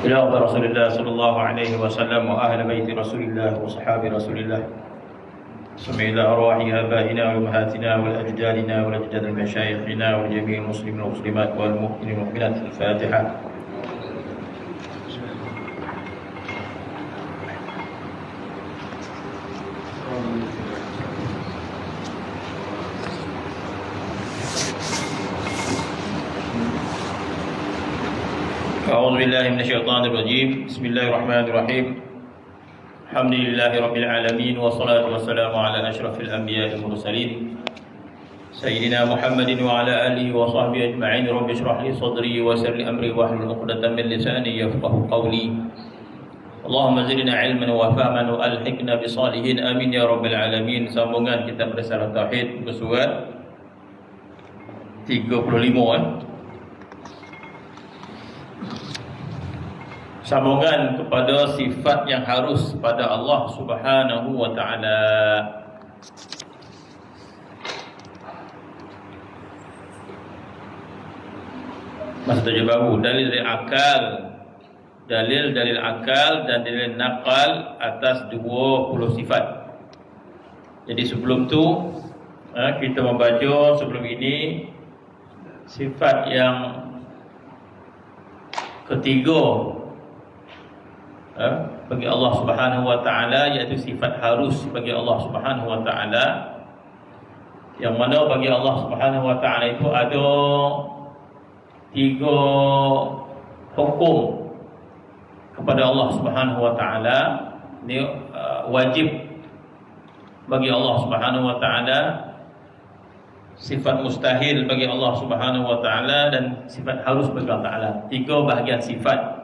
إلى رسول الله صلى الله عليه وسلم وأهل بيت رسول الله وصحاب رسول الله. سمع إلى أرواح آبائنا وأمهاتنا والأجدادنا والأجداد مشايخنا وجميع المسلمين والمسلمات والمؤمنين والمؤمنات. الفاتحة. أعوذ بالله من الشيطان الرجيم. بسم الله الرحمن الرحيم. الحمد لله رب العالمين والصلاة والسلام على أشرف الأنبياء والمرسلين سيدنا محمد وعلى آله وصحبه أجمعين. رب اشرح لي صدري ويسر لي أمري واحلل عقدة من لساني يفقهوا قولي. اللهم زدنا علما وفهما وألحقنا بصالحين آمين يا رب العالمين. Sambungan kitab Risalah Tauhid muka surat 35 Sambungan kepada sifat yang harus pada Allah Subhanahu wa ta'ala. Masih tujuh baru dalil dari akal, dalil akal dan dalil nakal atas 20 sifat. Jadi sebelum tu kita membaca sebelum ini sifat yang ketiga bagi Allah Subhanahu wa ta'ala, iaitu sifat harus bagi Allah Subhanahu wa ta'ala, yang mana bagi Allah Subhanahu wa ta'ala itu ada 3 hukum kepada Allah Subhanahu wa ta'ala. Ini wajib bagi Allah Subhanahu wa ta'ala, sifat mustahil bagi Allah Subhanahu wa ta'ala, dan sifat harus bagi Allah ta'ala. 3 bahagian sifat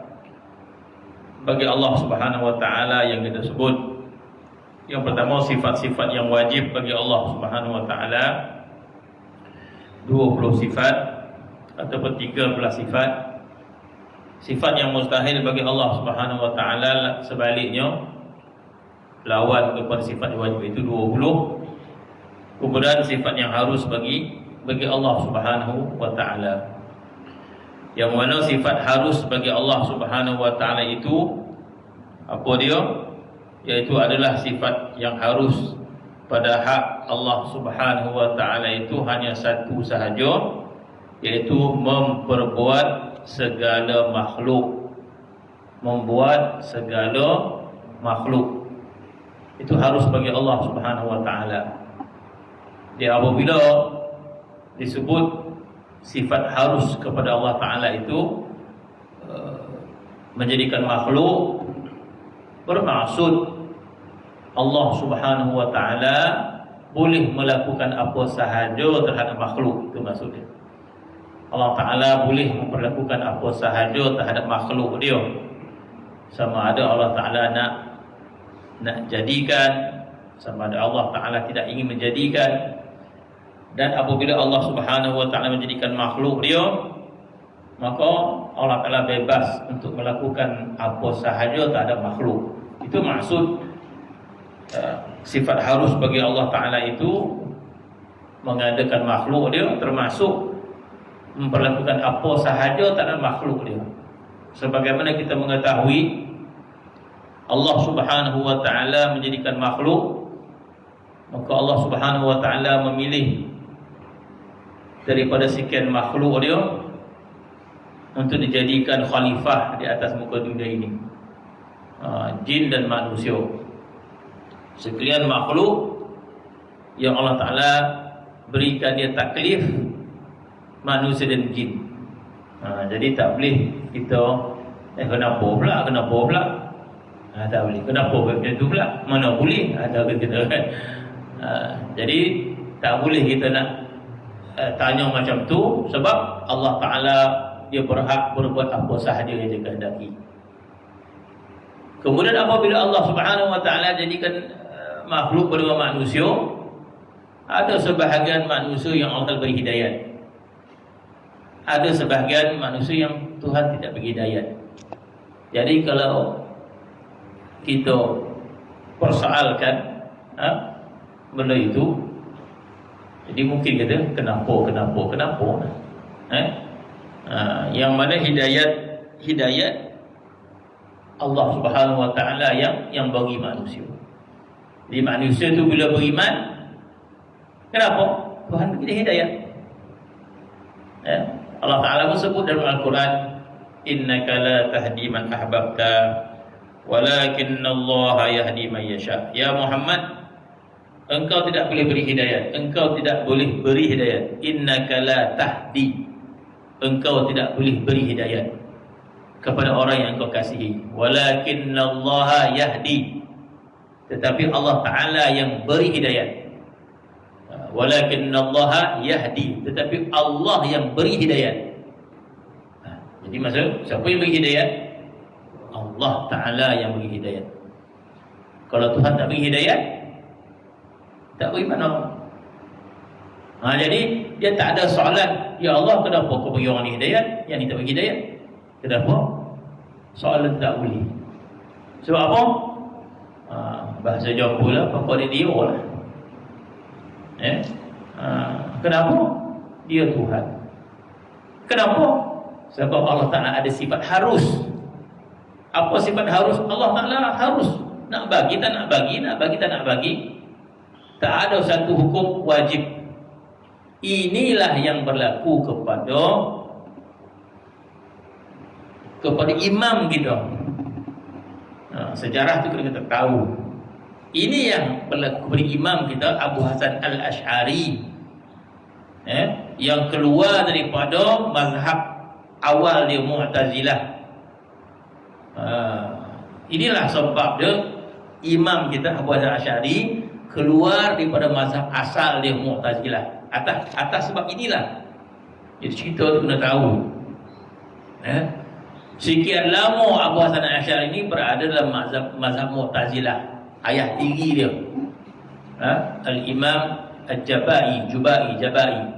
bagi Allah Subhanahu wa ta'ala yang kita sebut. Yang pertama, sifat-sifat yang wajib bagi Allah Subhanahu wa ta'ala 20 sifat ataupun 13 sifat. Sifat yang mustahil bagi Allah Subhanahu wa ta'ala sebaliknya, lawan kepada sifat yang wajib itu 20. Kemudian sifat yang harus bagi Allah Subhanahu wa ta'ala, yang mana sifat harus bagi Allah Subhanahu wa ta'ala itu apa dia? Iaitu adalah sifat yang harus pada hak Allah Subhanahu wa ta'ala itu hanya satu sahaja, iaitu memperbuat segala makhluk. Membuat segala makhluk itu harus bagi Allah Subhanahu wa ta'ala. Dia apabila disebut sifat harus kepada Allah Ta'ala itu menjadikan makhluk, bermaksud Allah Subhanahu wa ta'ala boleh melakukan apa sahaja terhadap makhluk. Itu maksudnya. Allah Ta'ala boleh memperlakukan apa sahaja terhadap makhluk dia. Sama ada Allah Ta'ala nak jadikan, sama ada Allah Ta'ala tidak ingin menjadikan. Dan apabila Allah Subhanahu wa ta'ala menjadikan makhluk dia, maka Allah Ta'ala bebas untuk melakukan apa sahaja terhadap makhluk. Itu maksud sifat harus bagi Allah Ta'ala itu mengadakan makhluk dia, termasuk memperlakukan apa sahaja terhadap makhluk dia. Sebagaimana kita mengetahui Allah Subhanahu wa ta'ala menjadikan makhluk, maka Allah Subhanahu wa ta'ala memilih daripada sekian makhluk dia untuk dijadikan khalifah di atas muka dunia ini, jin dan manusia. Sekian makhluk yang Allah Ta'ala berikan dia taklif, manusia dan jin. Jadi tak boleh kita kenapa pula tak boleh, kenapa macam tu pula, mana boleh, ada kita kan. Jadi tak boleh kita nak tanya macam tu, sebab Allah Ta'ala dia berhak berbuat apa sahaja yang dia kehendaki. Kemudian apabila Allah Subhanahu wa ta'ala jadikan makhluk bernama manusia, ada sebahagian manusia yang Allah beri hidayat, ada sebahagian manusia yang Tuhan tidak beri hidayat. Jadi kalau kita persoalkan benda itu, jadi mungkin kata kenapa Yang mana hidayat Allah Subhanahu wa taala yang bagi manusia. Di manusia tu bila beriman, kenapa? Tuhan beri hidayat. Allah Taala pun sebut dalam Al-Quran, innaka la tahdi man ahbabta walakinallaha yahdi man yasha. Ya Muhammad, engkau tidak boleh beri hidayat, engkau tidak boleh beri hidayat. Innaka la tahdi, engkau tidak boleh beri hidayat kepada orang yang engkau kasihi. Walakinallaha yahdi, tetapi Allah Ta'ala yang beri hidayat. Walakinallaha yahdi, tetapi Allah yang beri hidayat. Jadi maksud, siapa yang beri hidayat? Allah Ta'ala yang beri hidayat. Kalau Tuhan tak beri hidayat, tak beri mana? Jadi dia tak ada soalan, ya Allah kenapa kau bagi orang ni hidayat, yang ni tak bagi hidayat? Kenapa? Soalan tak boleh. Sebab apa? Bahasa Jawa pula, pokok dia lah. Kenapa? Dia Tuhan. Kenapa? Sebab Allah Ta'ala ada sifat harus. Apa sifat harus? Allah Ta'ala harus. Nak bagi tak nak bagi, nak bagi tak nak bagi. Tak ada satu hukum wajib. Inilah yang berlaku kepada imam kita. Sejarah tu kita tahu. Ini yang berlaku kepada imam kita, Abu Hasan Al-Ash'ari, yang keluar daripada mazhab awal dia, Mu'tazilah. Inilah sebab dia, imam kita Abu Hasan Al-Ash'ari keluar daripada mazhab asal dia, Mu'tazilah. Atas sebab inilah. Jadi cerita tu kena tahu. Sekian lama Abu Hasan Al-Ash'ari ini berada dalam mazhab Mu'tazilah. Ayah tiri dia, Al-Imam Al-Jabai, Jabai.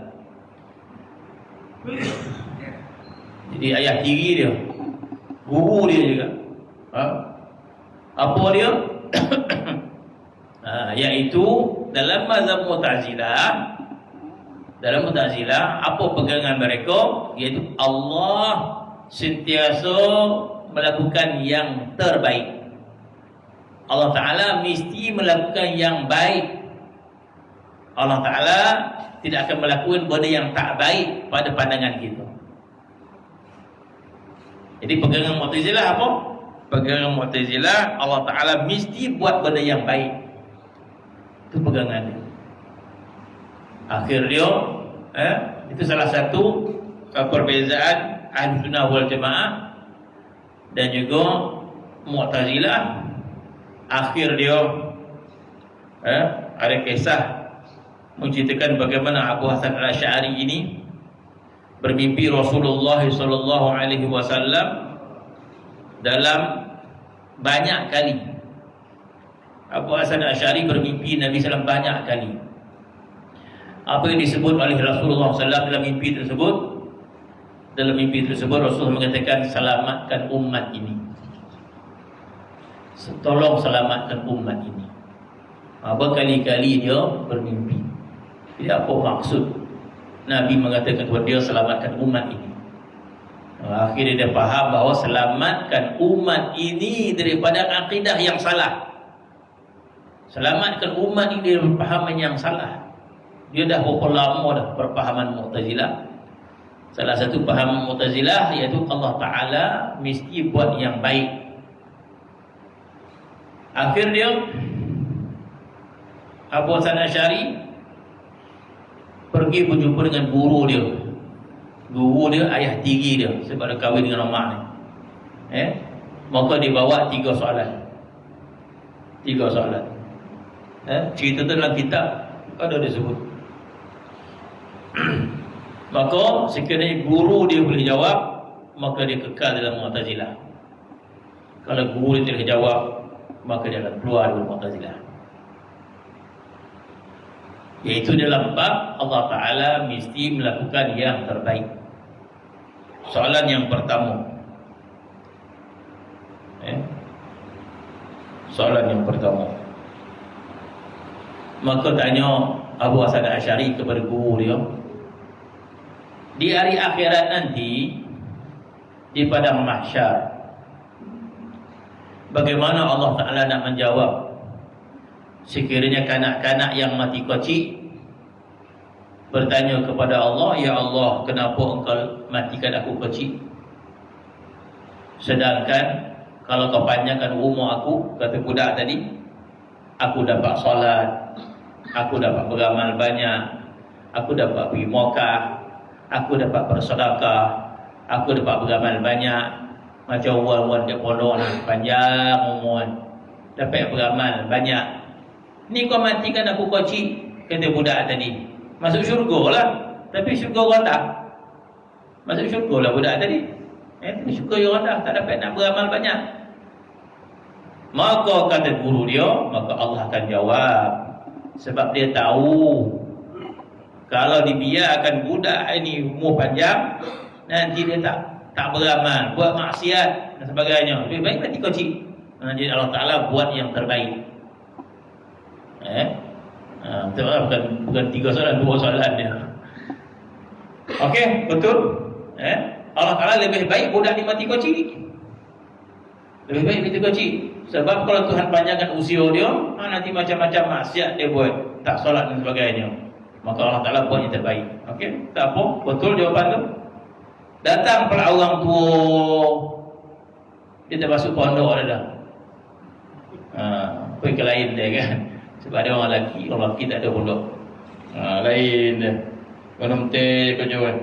Jadi ayah tiri dia, guru dia juga. Apa dia? Iaitu dalam mazhab Mu'tazilah, apa pegangan mereka? Iaitu Allah sentiasa melakukan yang terbaik. Allah Ta'ala mesti melakukan yang baik. Allah Ta'ala tidak akan melakukan benda yang tak baik pada pandangan kita. Jadi pegangan Mu'tazilah apa? Pegangan Mu'tazilah, Allah Ta'ala mesti buat benda yang baik. Itu pegangan dia. Akhir dia, itu salah satu perbezaan Ahlussunnah wal Jamaah dan juga Mu'tazilah. Akhir dia, ada kisah menceritakan bagaimana Abu Hasan Al-Ash'ari ini bermimpi Rasulullah SAW dalam banyak kali. Abu Hasan Al-Ash'ari bermimpi Nabi SAW banyak kali. Apa yang disebut oleh Rasulullah SAW dalam mimpi tersebut? Dalam mimpi tersebut Rasul mengatakan, selamatkan umat ini, tolong selamatkan umat ini. Berkali-kali dia bermimpi. Jadi apa maksud Nabi mengatakan kepada dia selamatkan umat ini? Akhirnya dia faham bahawa selamatkan umat ini daripada akidah yang salah. Selamatkan umat ini dari pemahaman yang salah. Dia dah berapa lama dah berpahaman Mu'tazilah. Salah satu paham Mu'tazilah iaitu Allah Ta'ala mesti buat yang baik. Akhir dia, Abu Hasan Al-Ash'ari pergi berjumpa dengan guru dia. Guru dia ayah tiri dia, sebab dia kahwin dengan mak ni. Maka dia bawa 3 soalan. Cerita tu dalam kitab ada disebut. Maka sekiranya guru dia boleh jawab, maka dia kekal dalam Mu'tazilah. Kalau guru dia tidak jawab, maka dia akan keluar dari Mu'tazilah. Iaitu dalam bab Allah Ta'ala mesti melakukan yang terbaik. Soalan yang pertama, soalan yang pertama, maka tanya Abu Hasan Al-Ash'ari kepada guru dia, di hari akhirat nanti di padang mahsyar. Bagaimana Allah Ta'ala nak menjawab sekiranya kanak-kanak yang mati kecil bertanya kepada Allah, "Ya Allah, kenapa engkau matikan aku kecil? Sedangkan kalau kau panjangkan umur aku," kata budak tadi, "aku dapat solat, aku dapat beramal banyak, aku dapat pergi Mekah, aku dapat bersedekah, aku dapat beramal banyak." Macam orang-orang di pondok ni, panjang umur, dapat beramal banyak. Ni kau matikan aku kecil, kata budak tadi. Masuk syurga lah, tapi syurga orang dah. Masuk syurga lah budak tadi. Tapi syurga orang dah, tak dapat nak beramal banyak. Maka kata guru dia, maka Allah akan jawab. Sebab dia tahu kalau dibiarkan budak ini umur panjang, nanti dia tak beramal, buat maksiat dan sebagainya. Lebih baik mati kecil. Jadi Allah Ta'ala buat yang terbaik. Bukan 3 soalan, 2 soalan dia. Okey, betul. Allah Ta'ala lebih baik budak ni mati kecil. Lebih baik mati kecil. Sebab kalau Tuhan panjangkan usia dia, nanti macam-macam maksiat dia buat, tak solat dan sebagainya. Maka Allah Ta'ala buat yang terbaik. Okey, tak apa, betul jawapan tu. Datang pula orang tua, dia termasuk pondok dah. Pergi ke lain dia kan. Sebab ada orang lelaki tak ada pondok. Lain dia. Minum teh kerja kan.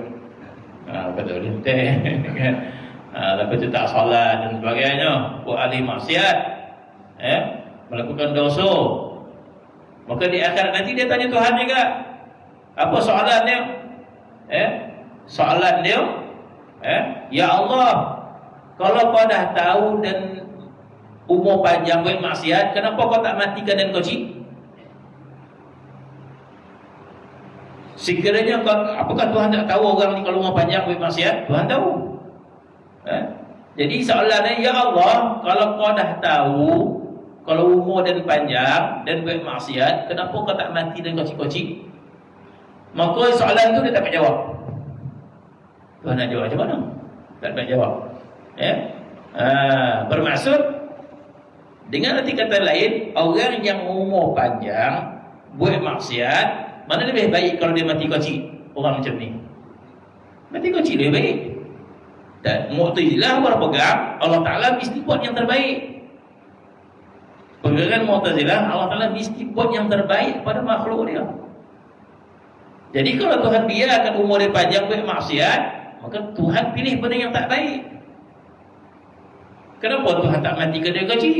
Betul minum teh kan. Lepas tu tak solat dan sebagainya, buat ahli maksiat, melakukan dosa. Maka di akhirat nanti dia tanya Tuhan juga, apa soalan dia? Soalan dia, "Ya Allah, kalau kau dah tahu dan umur panjang buat maksiat, kenapa kau tak matikan dan kecil? Sekiranya apakah Tuhan tak tahu orang ni kalau umur panjang buat maksiat? Tuhan tahu. Jadi soalannya, ya Allah, kalau kau dah tahu kalau umur dan panjang dan buat maksiat, kenapa kau tak mati dan kecil-kecil? Maka soalan tu dia tak dapat jawab. Tuhan nak jawab macam mana? Tak dapat jawab. Bermaksud dengan arti kata lain, orang yang umur panjang buat maksiat, mana lebih baik kalau dia mati kecil? Orang macam ni mati kecil lebih baik. Dan Mu'tazilah berpegang Allah Ta'ala mesti buat yang terbaik. Pegangan Mu'tazilah, Allah Ta'ala mesti buat yang terbaik pada makhluk dia. Jadi kalau Tuhan biarkan umur dia panjang buat maksiat, maka Tuhan pilih benda yang tak baik. Kenapa Tuhan tak matikan dia kecil?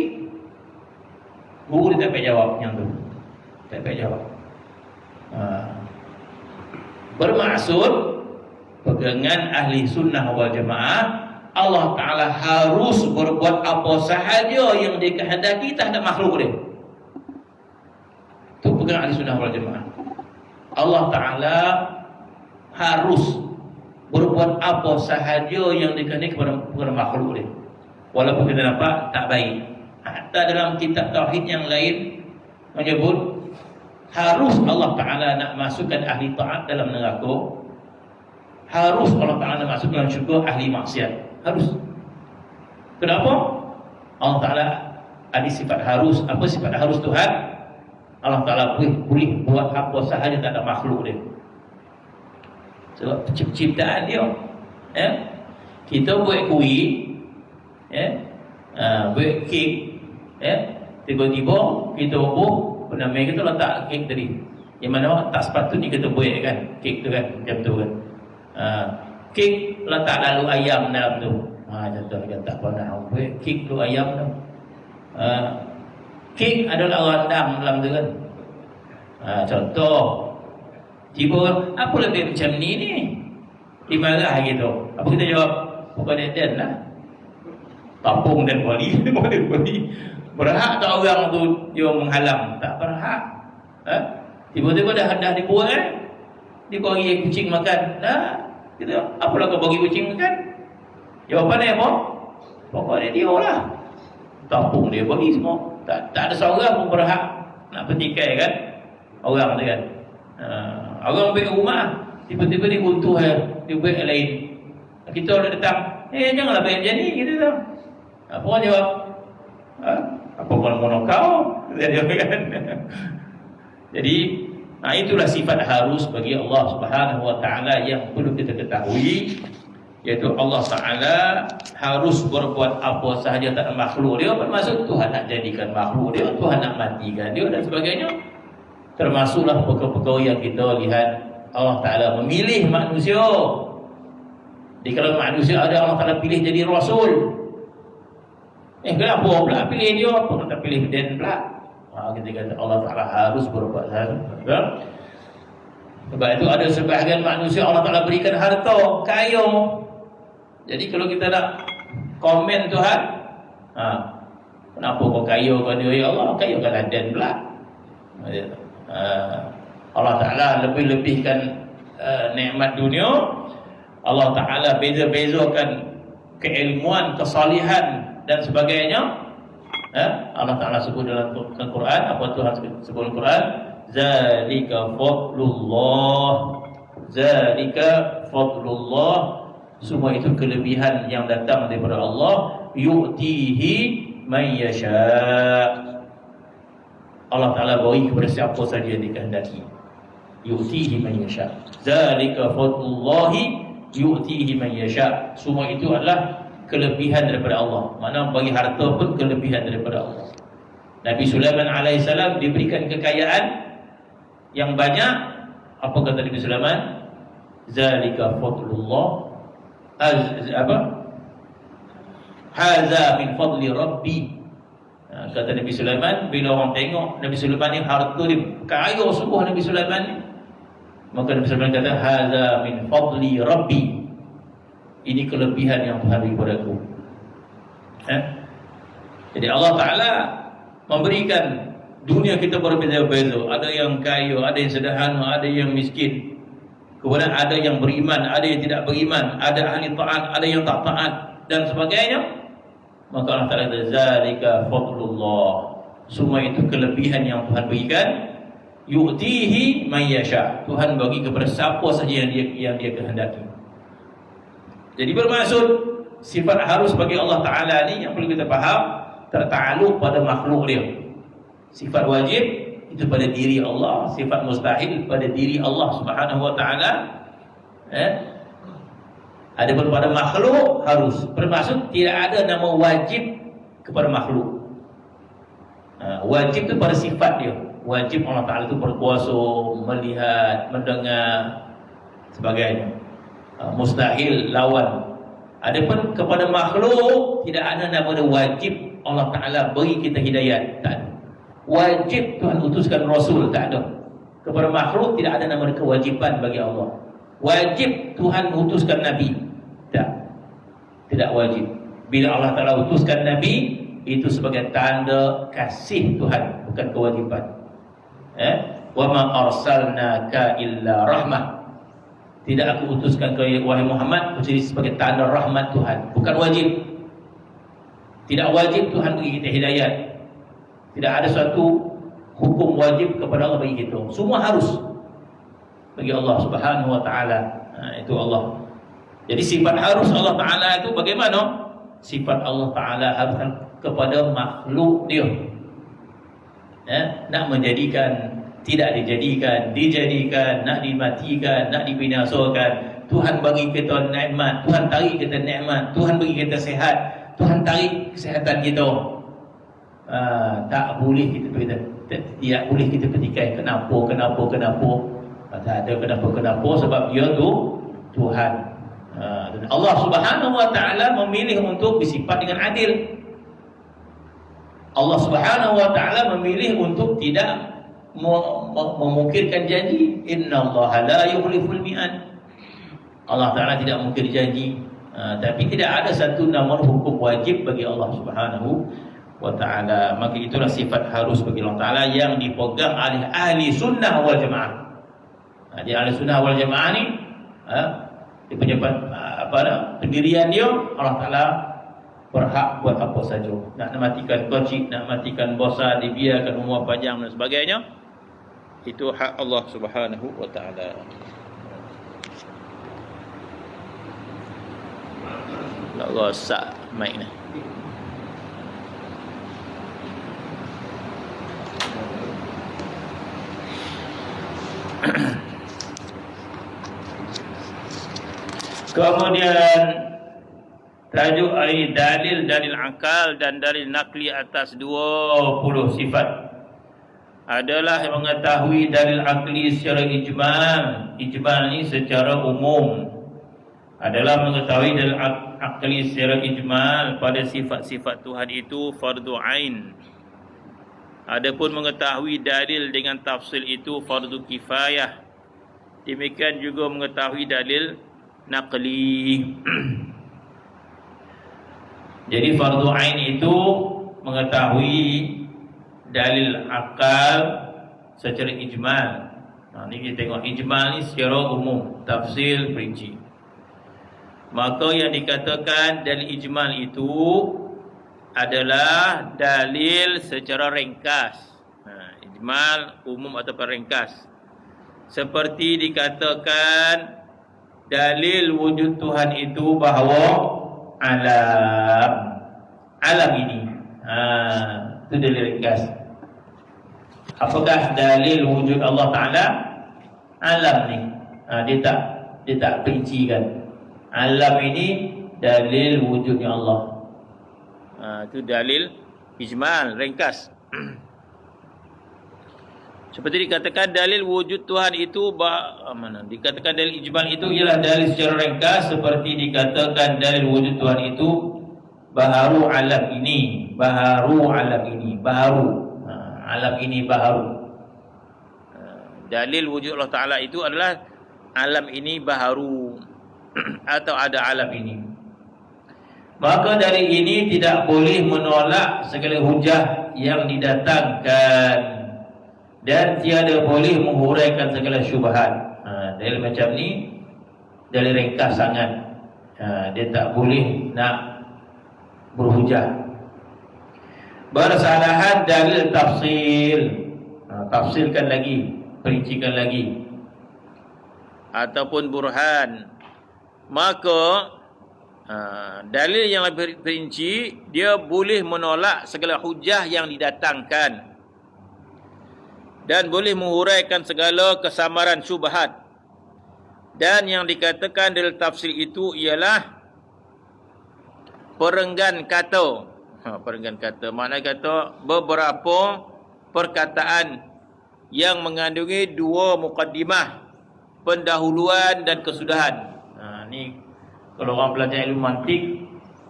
Guru dia tak payah jawab yang tu. Tak payah jawab. Bermaksud pegangan ahli sunnah wal jamaah, Allah Ta'ala harus berbuat apa sahaja yang dikehendaki terhadap makhluk dia. Itu pegangan ahli sunnah wal jamaah. Allah Ta'ala harus berbuat apa sahaja yang dikehendaki kepada makhluk dia, walaupun kita nampak tak baik. Hatta dalam kitab tauhid yang lain menyebut harus Allah Ta'ala nak masukkan ahli taat dalam neraka, harus Allah Ta'ala masuk dalam syurga ahli maksiat. Harus. Kenapa? Allah Ta'ala ada sifat harus. Apa sifat harus Tuhan? Allah Ta'ala boleh buat apa sahaja tak ada makhluk dia. Sebab penciptaan dia. Kita buat kuih, buat kek, tiba-tiba kita ubah, penamai kita letak kek tadi. Yang mana tak sepatutnya kita buat kan, kek tu kan, macam tu kan. Kek letak lalu ayam dalam tu. Contoh dia tak pernah buat kek tu ayam tu. Kek adalah rendang dalam tu kan. Contoh tiba apa lebih macam ni dimarah gitu. Apa kita jawab? Bukan dan lah. Tapung dan wali. Berhak tak orang tu dia menghalang? Tak berhak. Tiba-tiba dah dibuat dia bagi kucing makan. Kita apalah kau bagi kucing makan? Jawapannya apa? Pokoknya dia lah. Tapung dia bagi semua. Tak ada seorang pun berhak nak petikai kan orang tu kan. Orang pergi rumah, tiba-tiba dia buntuh dia buat yang lain. Kita boleh datang, janganlah bayar jadi gitu tau. Apa orang jawab? Apa mono kau? Jadi itulah sifat harus bagi Allah Subhanahu wa taala yang perlu kita ketahui, yaitu Allah Taala harus berbuat apa sahaja tak makhluk dia, bermaksud Tuhan nak jadikan makhluk dia, Tuhan nak matikan dia dan sebagainya. Termasuklah perkara-perkara yang kita lihat Allah Taala memilih manusia. Di kalangan manusia ada Allah Taala pilih jadi rasul. Kenapa pula pilih dia? Apa kata pilih dan pula? Kita kata Allah Taala harus berbuat sahaja. Sebab itu ada sebahagian manusia Allah Taala berikan harta, kaya. Jadi kalau kita nak komen Tuhan, kenapa kau kaya kau dia? Ya Allah, kaya kan dan pula. Allah Ta'ala lebih-lebihkan nikmat dunia. Allah Ta'ala beza-bezakan keilmuan, kesalihan dan sebagainya. Allah Ta'ala sebut dalam Al-Quran, apa Tuhan sebut dalam Al-Quran? Zalika fadlullah. Semua itu kelebihan yang datang daripada Allah. Yu'tihi man yasha'. Allah Ta'ala beri kepada siapa saja yang dikehendaki. Yu'tihi man yasha'. Zalika fadlullahi yu'tihi man yasha'. Semua itu adalah kelebihan daripada Allah. Mana bagi harta pun kelebihan daripada Allah. Nabi Sulaiman alaihissalam diberikan kekayaan yang banyak. Apa kata Nabi Sulaiman? Zalika fadlullah. Hadza min fadli rabbi. Kata Nabi Sulaiman, bila orang tengok Nabi Sulaiman ni harta dia kaya sungguh Nabi Sulaiman ni, maka Nabi Sulaiman kata hadza min fadli rabbi. Ini kelebihan yang Tuhan beri padaku. Jadi Allah Ta'ala memberikan dunia kita berbeza-beza. Ada yang kaya, ada yang sederhana, ada yang miskin. Kemudian ada yang beriman, ada yang tidak beriman, ada ahli taat, ada yang tak taat dan sebagainya. Maka Allah Ta'ala kata zalika fadlullah. Semua itu kelebihan yang Tuhan berikan. Yu'tihi man yasha'. Tuhan bagi kepada siapa saja yang dia kehendaki. Jadi bermaksud sifat harus bagi Allah Ta'ala ni yang perlu kita faham tertakluk pada makhluk dia. Sifat wajib itu pada diri Allah, sifat mustahil pada diri Allah Subhanahu wa taala. Adapun pada makhluk harus, bermaksud tidak ada nama wajib kepada makhluk. Wajib itu pada sifat dia. Wajib Allah Taala itu berkuasa, melihat, mendengar, sebagainya. Mustahil lawan. Adapun kepada makhluk tidak ada nama wajib Allah Taala beri kita hidayat, tak ada. Wajib Tuhan utuskan Rasul, tak ada. Kepada makhluk tidak ada nama kewajiban bagi Allah. Wajib Tuhan utuskan Nabi, tidak wajib. Bila Allah Ta'ala utuskan Nabi, itu sebagai tanda kasih Tuhan, bukan kewajiban. Wa ma arsalnaka illa rahmah. Tidak aku utuskan ke wahai Muhammad kecuali sebagai tanda rahmat Tuhan, bukan wajib. Tidak wajib Tuhan bagi kita hidayat. Tidak ada suatu hukum wajib kepada Allah bagi kita. Semua harus bagi Allah Subhanahu wa taala. Itu Allah. Jadi sifat harus Allah Taala itu bagaimana? Sifat Allah Taala harus kepada makhluk dia. Nak menjadikan, tidak dijadikan, dijadikan, nak dimatikan, nak dibinasakan. Tuhan bagi kita nikmat, Tuhan tarik kita nikmat, Tuhan bagi kita sihat, Tuhan tarik kesihatan kita. Tak boleh kita tidak boleh kita petikai kenapa. Tak ada kenapa sebab dia tu Tuhan. Dan Allah Subhanahu wa taala memilih untuk bersifat dengan adil. Allah Subhanahu wa taala memilih untuk tidak memungkirkan janji. Innallaha la yukhliful mi'ad. Allah Taala tidak mungkir janji. Tapi tidak ada satu nama hukum wajib bagi Allah Subhanahu wa ta'ala. Maka itulah sifat harus bagi Allah Ta'ala yang dipegang oleh ahli sunnah wal jamaah. Jadi ahli sunnah wal jamaah ni di pejabat pendirian dia, Allah Ta'ala berhak buat apa saja. Nak matikan kocik, nak matikan bosan, dibiarkan umur panjang dan sebagainya, itu hak Allah Subhanahu wa ta'ala. Tak rosak mic ni. Kemudian tajuk dari dalil akal dan dalil nakli atas 20 sifat adalah mengetahui dalil akli secara ijmal. Ijmal ni secara umum adalah mengetahui dalil akli secara ijmal pada sifat-sifat Tuhan itu fardu ain. Adapun mengetahui dalil dengan tafsil itu fardu kifayah. Demikian juga mengetahui dalil naqli. Jadi fardu ain itu mengetahui dalil akal secara ijmal. Ni kita tengok ijmal ni secara umum, tafsil perinci. Maka yang dikatakan dalil ijmal itu adalah dalil secara ringkas. Ijmal umum ataupun ringkas. Seperti dikatakan dalil wujud Tuhan itu bahawa alam ini, itu dalil ringkas. Apakah dalil wujud Allah Ta'ala? Alam ni, dia tak perincikan. Alam ini dalil wujudnya Allah. Itu dalil ijmal ringkas. Seperti dikatakan dalil wujud Tuhan itu dikatakan dalil ijmal itu ialah dalil secara ringkas, seperti dikatakan dalil wujud Tuhan itu baharu alam ini, alam ini baharu. Dalil wujud Allah Ta'ala itu adalah alam ini baharu atau ada alam ini. Maka dari ini tidak boleh menolak segala hujah yang didatangkan dan tiada boleh menghuraikan segala syubhat. Dalil macam ni dalil ringkas sangat. Dia tak boleh nak berhujah. Bersalahan dalil tafsil. Tafsirkan lagi, perincikan lagi. Ataupun burhan. Maka dalil yang lebih perinci dia boleh menolak segala hujah yang didatangkan dan boleh menghuraikan segala kesamaran syubhat. Dan yang dikatakan dalil tafsir itu ialah perenggan kata. Perenggan kata makna kata beberapa perkataan yang mengandungi dua muqaddimah, pendahuluan dan kesudahan. Ni kalau orang belajar ilmu mantik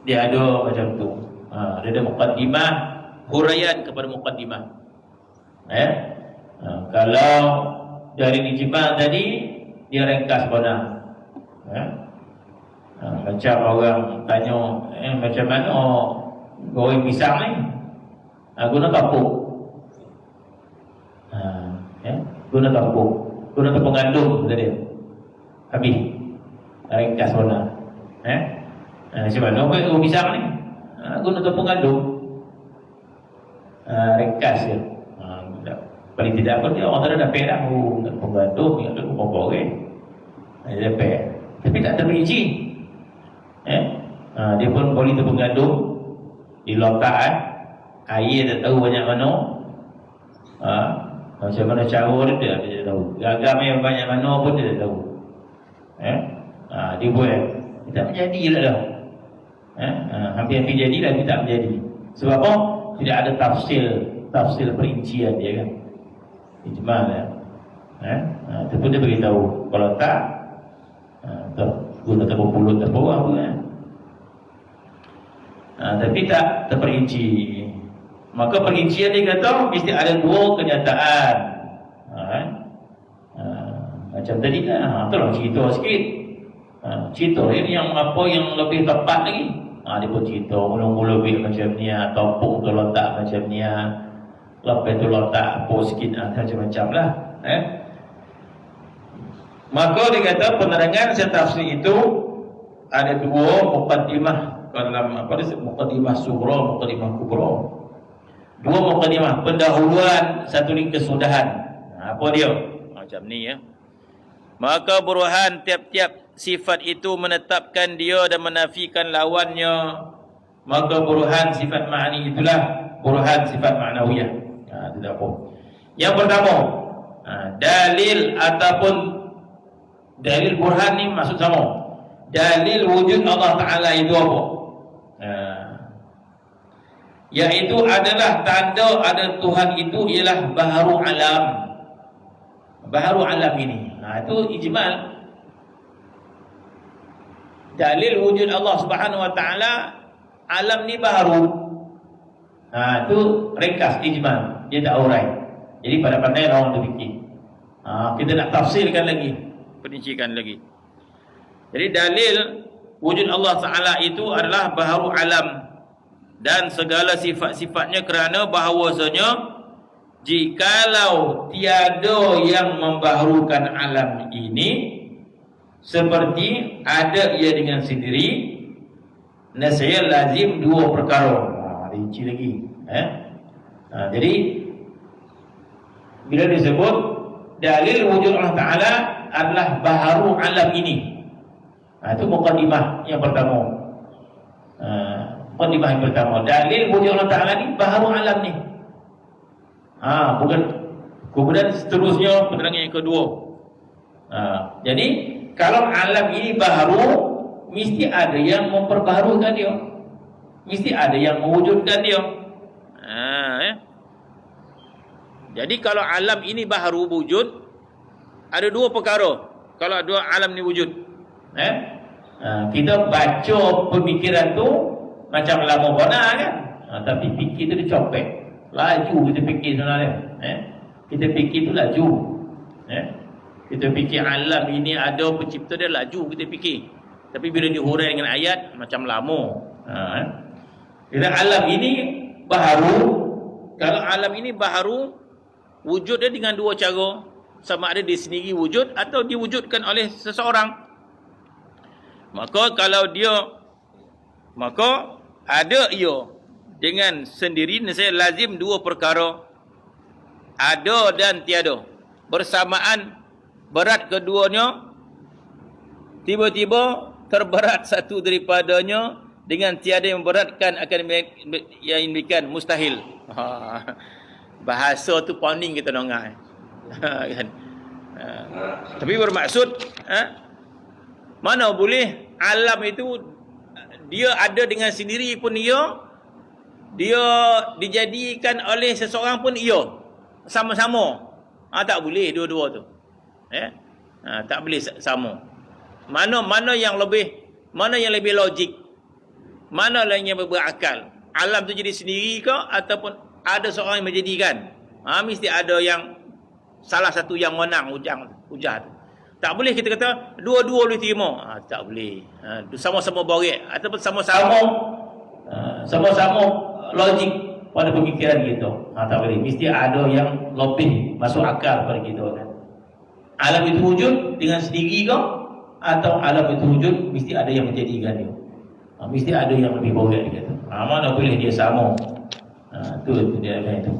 dia ada macam tu. Dia ada muqaddimah, huraian kepada muqaddimah. Kalau dari ijmal tadi dia ringkas benar. Macam orang tanya macam mana goreng pisang ni, guna kapuk. Guna kapuk, guna tepung gandum tadi. Habis ringkas benar. Macam mana goreng pisang ni, guna tepung gandum. Ringkas je. Paling tidak pun dia orang tak dapat dah. Tak penggantung, yang ada apa orang. Dia dapat. Tapi tak terperinci. Dia pun boleh terpenggantung. Dilotak air tak tahu banyak mana. Macam mana cara dia tak tahu. Gagal yang banyak mana pun dia tak tahu. Dia buat. Dia tak menjadi lah dah. Hampir-hampir jadilah dia tak menjadi. Sebab apa? Tidak ada tafsir perincian dia kan. Ijmal ya. Itu pun dia beritahu. Kalau tak, guna tepung pulut tak apa pun kan. Tapi tak terperinci. Maka perincian dia kata mesti ada dua kenyataan. Macam tadi lah. Itulah cerita sikit. Cerita ini yang apa yang lebih tepat lagi. Dia pun cerita mula-mula macam ni, topung tu letak macam ni, lepas tu letak apa sikit, macam-macam lah. Maka dia kata penerangan tafsir itu ada dua muqaddimah. Dalam apa dia muqaddimah sughra, muqaddimah kubra. Dua muqaddimah, pendahuluan, satu lagi kesudahan. Apa dia? Macam ni ya. Maka burhan tiap-tiap sifat itu menetapkan dia dan menafikan lawannya, maka burhan sifat ma'ani itulah burhan sifat ma'nawiyah. Tidak apa. Yang pertama, dalil ataupun dalil burhan ni maksud sama. Dalil wujud Allah Ta'ala itu apa? Iaitu adalah tanda ada Tuhan itu ialah baharu alam. Baharu alam ini. Itu ijmal. Dalil wujud Allah Subhanahu Wa Ta'ala, alam ni baharu. Itu ringkas ijmal. Dia tak urai. Jadi pada pandai orang tu fikir. Kita nak tafsirkan lagi, perincikan lagi. Jadi dalil wujud Allah Ta'ala itu adalah baharu alam dan segala sifat-sifatnya, kerana bahawasanya jikalau tiada yang membaharukan alam ini seperti ada ia dengan sendiri, nescaya lazim dua perkara. Rinci lagi. Jadi bila disebut dalil wujud Allah Ta'ala adalah baharu alam ini, itu mukadimah yang pertama. Mukadimah yang pertama, dalil wujud Allah Ta'ala ni baharu alam ni. Bukan kemudian seterusnya penerangan yang kedua. Jadi kalau alam ini baharu, mesti ada yang memperbaharukan dia, mesti ada yang mewujudkan dia. Jadi kalau alam ini baharu wujud, ada dua perkara. Kalau dua alam ni wujud, kita baca pemikiran tu macam lama benar kan, tapi fikir tu dicopek. Laju kita fikir sebenarnya. Kita fikir tu laju. Kita fikir alam ini ada pencipta dia, laju kita fikir. Tapi bila dihurai dengan ayat macam lama. Bila alam ini baharu, kalau alam ini baharu, wujud dia dengan dua cara. Sama ada dia sendiri wujud atau diwujudkan oleh seseorang. Maka kalau dia, maka ada ia dengan sendiri, saya lazim dua perkara, ada dan tiada. Bersamaan berat keduanya, tiba-tiba terberat satu daripadanya dengan tiada yang memberatkan akan yang demikian mustahil. Bahasa tu pounding kita dengar. Kan? Tapi bermaksud mana boleh alam itu dia ada dengan sendiri pun dia dijadikan oleh seseorang pun sama-sama. Tak boleh dua-dua tu. Tak boleh sama. Mana yang lebih logik? Mana yang berakal? Alam tu jadi sendiri ke ataupun ada seorang yang menjadikan? Mesti ada yang salah satu yang menang hujah tu. Tak boleh kita kata dua-dua boleh terima. Tak boleh. Sama-sama borek ataupun sama-sama logik pada pemikiran kita. Tak boleh. Mesti ada yang lebih masuk akal pada kita kan. Alam itu wujud dengan sendiri ke atau alam itu wujud mesti ada yang menjadikan dia. Mesti ada yang lebih borek dia kata. Mana boleh dia sama. Tu dia kan itu.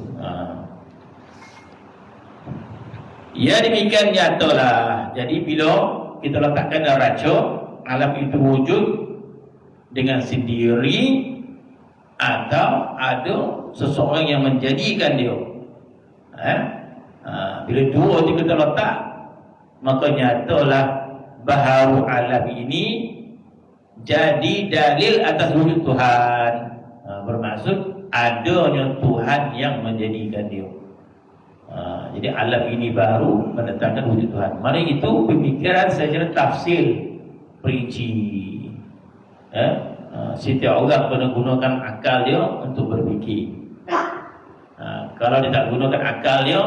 Ya demikian nyatalah. Jadi bila kita letakkan dalam raca, alam itu wujud dengan sendiri atau ada seseorang yang menjadikan dia. Bila dua itu kita letak, maka nyatalah baharu alam ini jadi dalil atas wujud Tuhan. Bermaksud adanya Tuhan yang menjadikan dia. Jadi alam ini baru menetapkan wujud Tuhan. Mari itu pemikiran secara tafsir perinci. Setiap orang gunakan akal dia untuk berfikir. Kalau dia tak gunakan akal dia,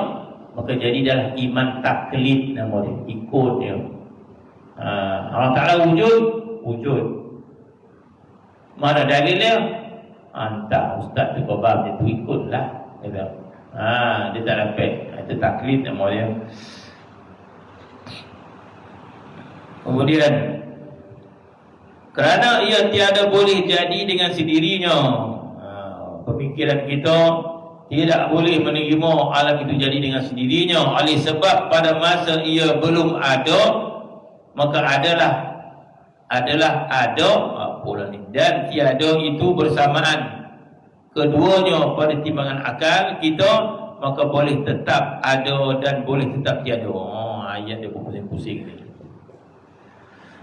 maka jadi adalah iman taklid nama dia, ikut dia. Allah Ta'ala wujud. Mana dalilnya? Entah ustaz tu kebab dia tu ikutlah. Dia tak dapat. Itu taklid nama dia. Kemudian kerana ia tiada boleh jadi dengan sendirinya, pemikiran kita tidak boleh menerima alam itu jadi dengan sendirinya. Oleh sebab pada masa ia belum ada, maka adalah adalah ada pula ni, dan tiada itu bersamaan keduanya pada timbangan akal kita, maka boleh tetap ada dan boleh tetap tiada. Ayat dia pusing-pusing ni.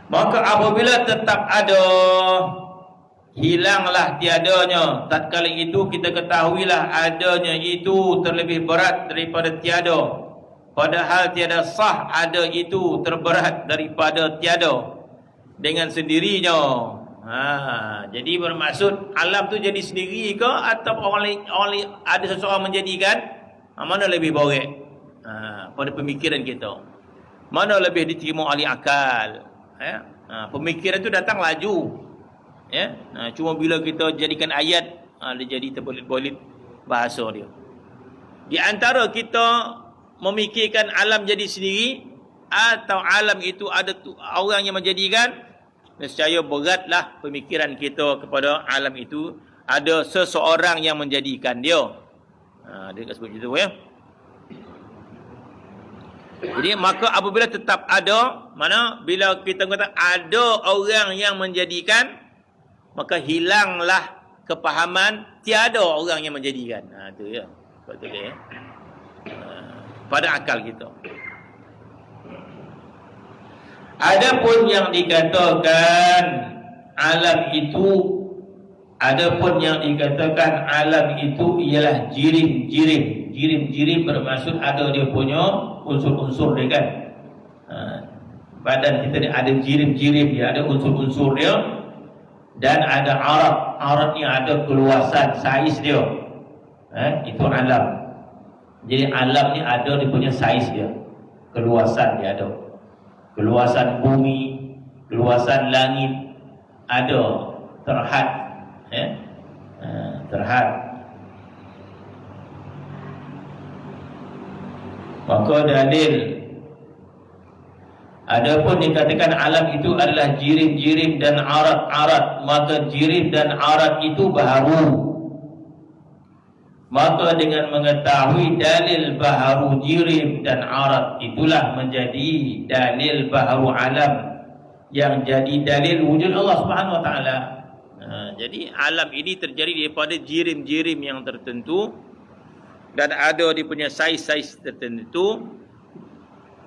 Maka apabila tetap ada, hilanglah tiadanya. Tatkala itu kita ketahuilah adanya itu terlebih berat daripada tiada. Padahal tiada sah ada itu terberat daripada tiada dengan sendirinya. Jadi bermaksud alam tu jadi sendiri ke atau orang ada seseorang menjadikan? Mana lebih borek? Pada pemikiran kita. Mana lebih diterima oleh akal? Pemikiran tu datang laju. Cuma bila kita jadikan ayat, dia jadi terbelit-belit bahasa dia. Di antara kita memikirkan alam jadi sendiri atau alam itu ada orang yang menjadikan, nescaya beratlah pemikiran kita kepada alam itu ada seseorang yang menjadikan dia. Dia sebut gitu ya. Jadi maka apabila tetap ada, mana bila kita kata ada orang yang menjadikan, maka hilanglah kepahaman tiada orang yang menjadikan. Itu ya. Betul ya. Pada akal kita. Adapun yang dikatakan alam itu, adapun yang dikatakan alam itu ialah jirim-jirim. Jirim-jirim bermaksud ada dia punya unsur-unsur dia kan. Badan kita ni ada jirim-jirim dia, ada unsur-unsur dia, dan ada arat. Arat ni ada keluasan, saiz dia. Itu alam. Jadi alam ni ada dia punya saiz dia, keluasan dia ada. Keluasan bumi, keluasan langit ada, terhad, terhad. Maka dalil, adapun dikatakan alam itu adalah jirim-jirim dan arat-arat, maka jirim dan arat itu baharu. Maka dengan mengetahui dalil baharu jirim dan arat, itulah menjadi dalil baharu alam, yang jadi dalil wujud Allah Subhanahu Wa Taala. Jadi alam ini terjadi daripada jirim-jirim yang tertentu, dan ada dia punya saiz-saiz tertentu.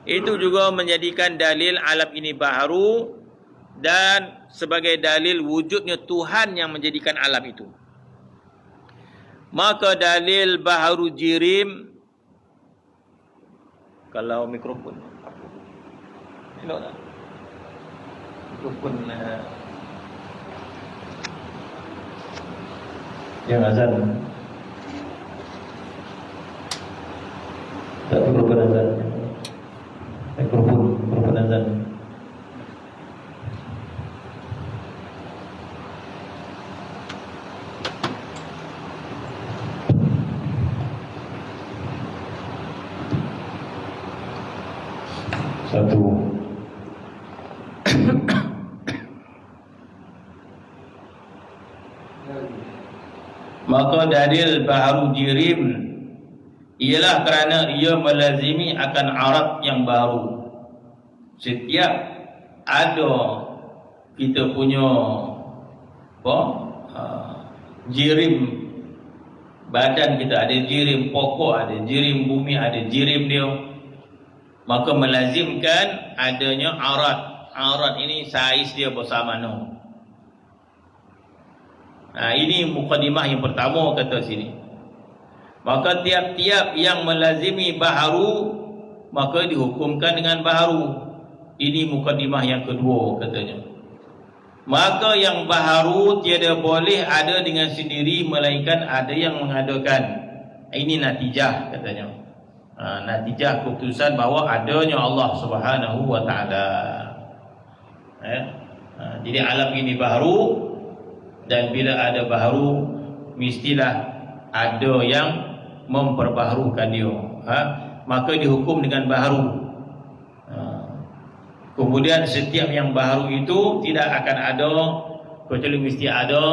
Itu juga menjadikan dalil alam ini baharu dan sebagai dalil wujudnya Tuhan yang menjadikan alam itu. Maka dalil baharu jirim, kalau mikrofon elok tak? Mikrofon yang azan tak, mikrofon azan, mikrofon azan. Satu. Maka dalil baharu jirim ialah kerana ia melazimi akan arat yang baru. Setiap ada kita punya jirim badan kita, ada jirim pokok, ada jirim bumi, ada jirim dia, maka melazimkan adanya arat. Arat ini saiz dia bersama no. Ini mukadimah yang pertama kata sini. Maka tiap-tiap yang melazimi baharu, maka dihukumkan dengan baharu. Ini mukadimah yang kedua katanya. Maka yang baharu tiada boleh ada dengan sendiri, melainkan ada yang mengadakan. Ini natijah katanya. Natijah keputusan bahawa adanya Allah Subhanahu Wa Taala. Jadi alam ini baharu, dan bila ada baharu mestilah ada yang memperbaharukan dia. Maka dihukum dengan baharu. Kemudian setiap yang baharu itu tidak akan ada kecuali mesti ada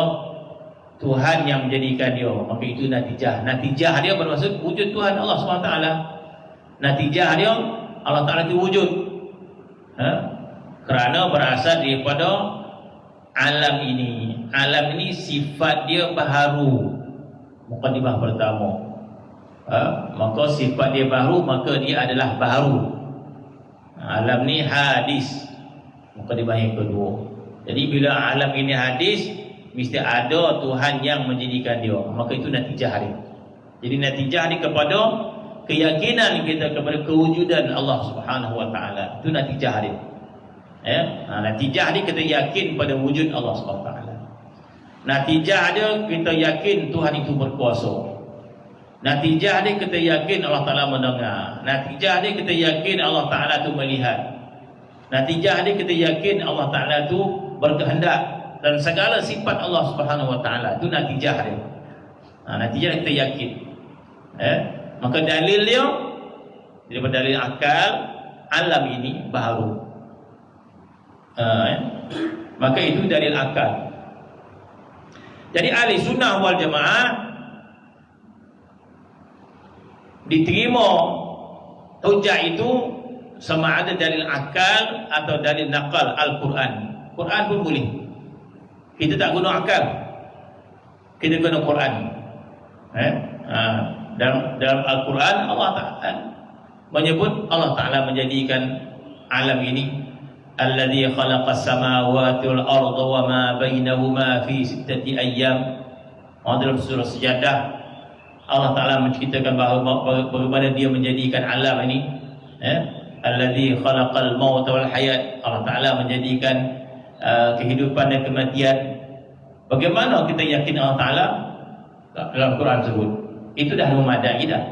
Tuhan yang menjadikan dia. Maka itu natijah. Natijah dia bermaksud wujud Tuhan Allah SWT. Natijah dia Allah Ta'ala itu wujud. Kerana berasal daripada alam ini. Alam ini sifat dia baharu. Mukadimah pertama. Maka sifat dia baharu, maka dia adalah baharu. Alam ni hadis. Mukadimah yang kedua. Jadi bila alam ini hadis, mesti ada Tuhan yang menjadikan dia. Maka itu natijah dia. Jadi natijah ni kepada keyakinan kita kepada kewujudan Allah Subhanahu Wa Taala. Itu natijah dia. Natijah dia kita yakin pada wujud Allah Subhanahu Wa Taala. Natijah dia kita yakin Tuhan itu berkuasa. Natijah dia kita yakin Allah Taala mendengar. Natijah dia kita yakin Allah Taala itu melihat. Natijah dia kita yakin Allah Taala itu berkehendak dan segala sifat Allah Subhanahu Wa Taala. Itu natijah dia. Natijah kita yakin. Maka dalil dia daripada dalil akal, alam ini baharu. Maka itu dalil akal. Jadi ahli sunnah wal jamaah diterima hujah itu sama ada dalil akal atau dalil naqal Al-Quran. Quran pun boleh. Kita tak guna akal, kita guna Quran. Dalam Al-Quran Allah Ta'ala menyebut Allah Ta'ala menjadikan alam ini alladzi khalaqas samawati wal arda wa ma bainahuma fi sittati ayyam. Dalam surah Sajadah Allah Ta'ala menceritakan bahawa bagaimana dia menjadikan alam ini. Alladzi khalaqal mauta wal hayat. Allah Ta'ala menjadikan kehidupan dan kematian. Bagaimana kita yakin Allah Ta'ala? Dalam Quran sebut. Itu dah memadai dah.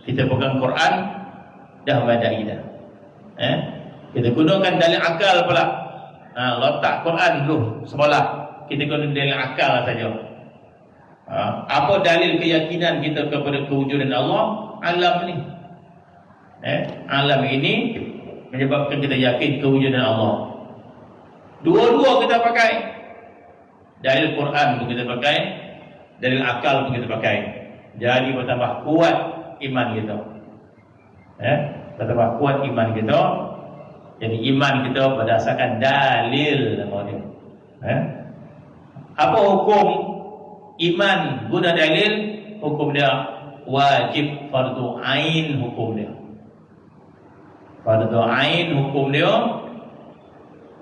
Kita pegang Quran dah memadai dah. Kita gunakan dalil akal pula. Letak Quran dulu sebelah. Kita guna dalil akal saja. Apa dalil keyakinan kita kepada kewujudan Allah? Alam ni. Alam ini menyebabkan kita yakin kewujudan Allah. Dua-dua kita pakai. Dalil Quran pun kita pakai, dalil akal pun kita pakai. Jadi bertambah kuat iman kita. Bertambah kuat iman kita. Jadi iman kita berdasarkan dalil namanya. Apa hukum iman guna dalil? Hukum dia wajib, fardu ain hukum dia. Fardu ain hukum dia,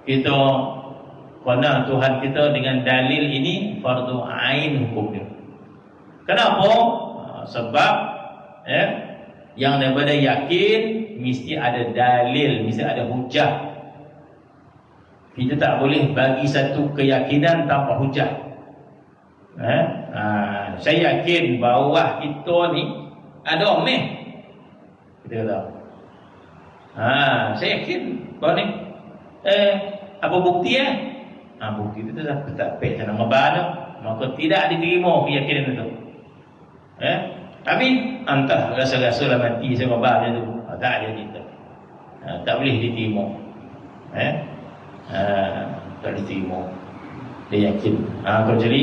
kita kenal Tuhan kita dengan dalil ini, fardu ain hukum dia. Kenapa? Sebab yang daripada yakin mesti ada dalil, mesti ada hujah. Kita tak boleh bagi satu keyakinan tanpa hujah. Saya yakin bahawa kita ni ada meh. Kita kata, saya yakin bahawa ni apa bukti bukti itu tak pek sana ngebana, maka tidak diterima keyakinan itu. Tapi entah rasa-rasa lah mati saya ngebana tu, tak ada kita. Tak boleh diterima. Tak diterima. Dia yakin. Kalau jadi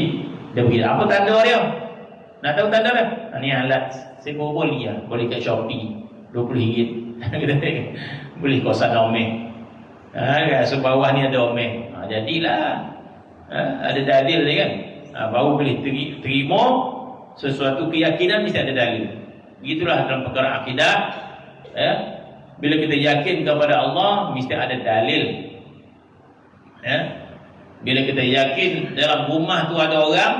dia pergi, apa tanda dia? Nak tahu tanda dia? Ni alat saya boleh boleh kat Shopee RM20. Boleh kosan omeh. Rasa bawah ni ada omeh. Jadilah ada dalil dia kan. Baru boleh terima sesuatu keyakinan, mesti ada dalil. Begitulah dalam perkara akidah. Bila kita yakin kepada Allah, mesti ada dalil. Bila kita yakin dalam rumah tu ada orang,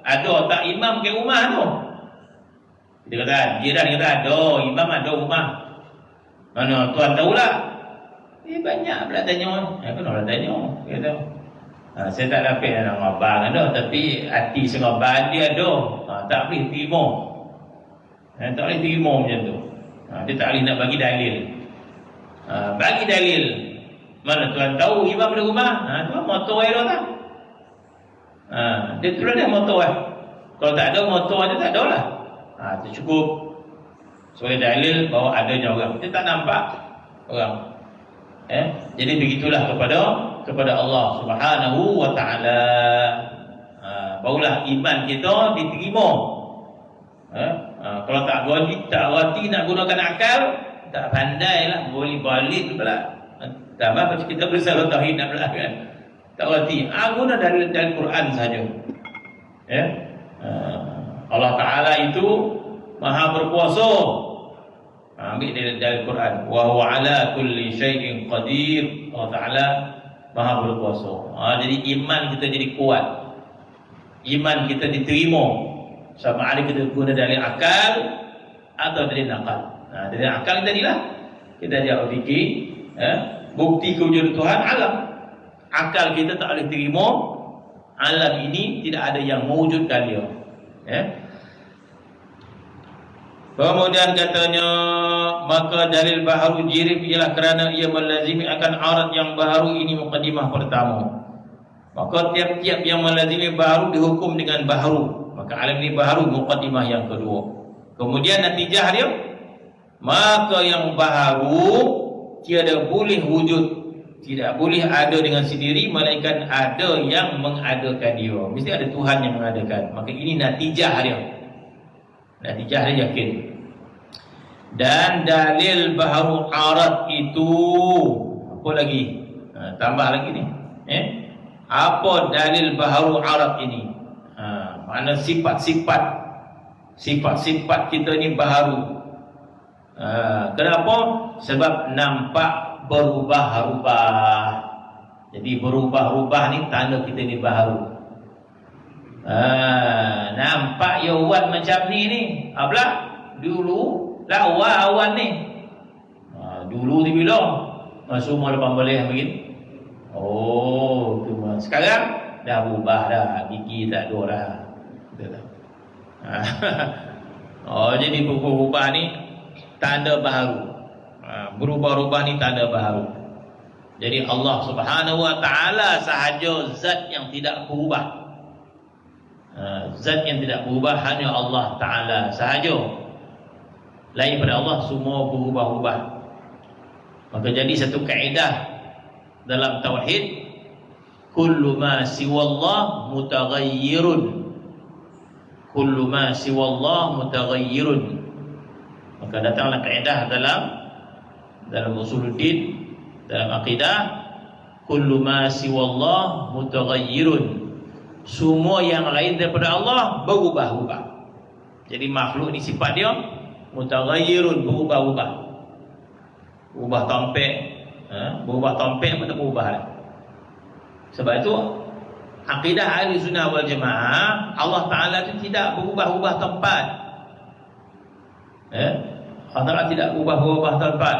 ada tak imam ke rumah tu? Kita kata, jiran kata ada, imam ada rumah. Mana tuan tahulah? Banyak pula tanya. Kenapa tanya? Kata, saya tak dapat nak ngabang ada, tapi hati sengabang dia ada. Tak boleh terima. Tak boleh terima macam tu. Dia tak boleh nak bagi dalil. Bagi dalil. Mana tuan tahu imam ada rumah? Tuan motor dia tak? Dia tulis dia motor Kalau tak ada motor dia tak ada lah. Itu cukup sebagai dalil bahawa adanya orang. Kita tak nampak orang. Jadi begitulah kepada Allah Subhanahu wa taala. Barulah iman kita diterima. Kalau tak reti nak gunakan akal, tak pandailah, boleh balik pula. Tambah macam kita bersama tauhid nak belakang. Tak berarti. Guna dari Quran saja. Ya. Allah Taala itu Maha berkuasa. Ambil dari Quran. Wa huwa ala kulli syai'in qadir. Allah Taala Maha berkuasa. Jadi iman kita jadi kuat. Iman kita diterima. Sama ada kita guna dari akal atau dari nakal. Dari akal tadilah kita dia fikir, bukti kewujudan Tuhan alam. Akal kita tak boleh terima alam ini tidak ada yang mewujudkan dia. Kemudian katanya, maka dalil baharu jirib ialah kerana ia melazimi akan arat yang baharu ini mukadimah pertama. Maka tiap-tiap yang melazimi baharu dihukum dengan baharu. Maka alam ini baharu, mukadimah yang kedua. Kemudian natijah dia, maka yang baharu tiada boleh wujud, tidak boleh ada dengan sendiri, melainkan ada yang mengadakan dia. Mesti ada Tuhan yang mengadakan. Maka ini natijah dia. Natijah dia yakin. Dan dalil baharu arat itu apa lagi? Tambah lagi ni. Apa dalil baharu arat ini? Mana sifat-sifat kita ni baharu. Kenapa? Sebab nampak berubah-ubah. Jadi berubah-ubah ni tanda kita ni baharu. Nampak yawan macam ni. Apa? Dulu lawa awan ni. Dulu ni bila semua lepas boleh begini. Oh, tu sekarang dah berubah dah, gigi tak ada dah. Jadi berubah-ubah ni tanda baharu. Berubah-ubah ni tanda baharu. Jadi Allah Subhanahu wa taala sahaja zat yang tidak berubah. Zat yang tidak berubah hanya Allah Taala sahaja. Lain pada Allah semua berubah-ubah. Maka jadi satu kaedah dalam tauhid, kullu ma siwallah mutaghayyirun. Kullu ma siwallah mutaghayyirun. Maka datanglah kaedah dalam usuluddin, dalam akidah, kullu ma siwallah mutaghayyirun. Semua yang lain daripada Allah berubah-ubah. Jadi makhluk ni sifat dia mutaghayyirun, berubah-ubah. Berubah tampek, berubah tampek atau berubah lah. Sebab itu akidah ahli sunnah wal jamaah, Allah Ta'ala itu tidak berubah-ubah tempat. Allah Ta'ala tidak berubah-ubah tempat.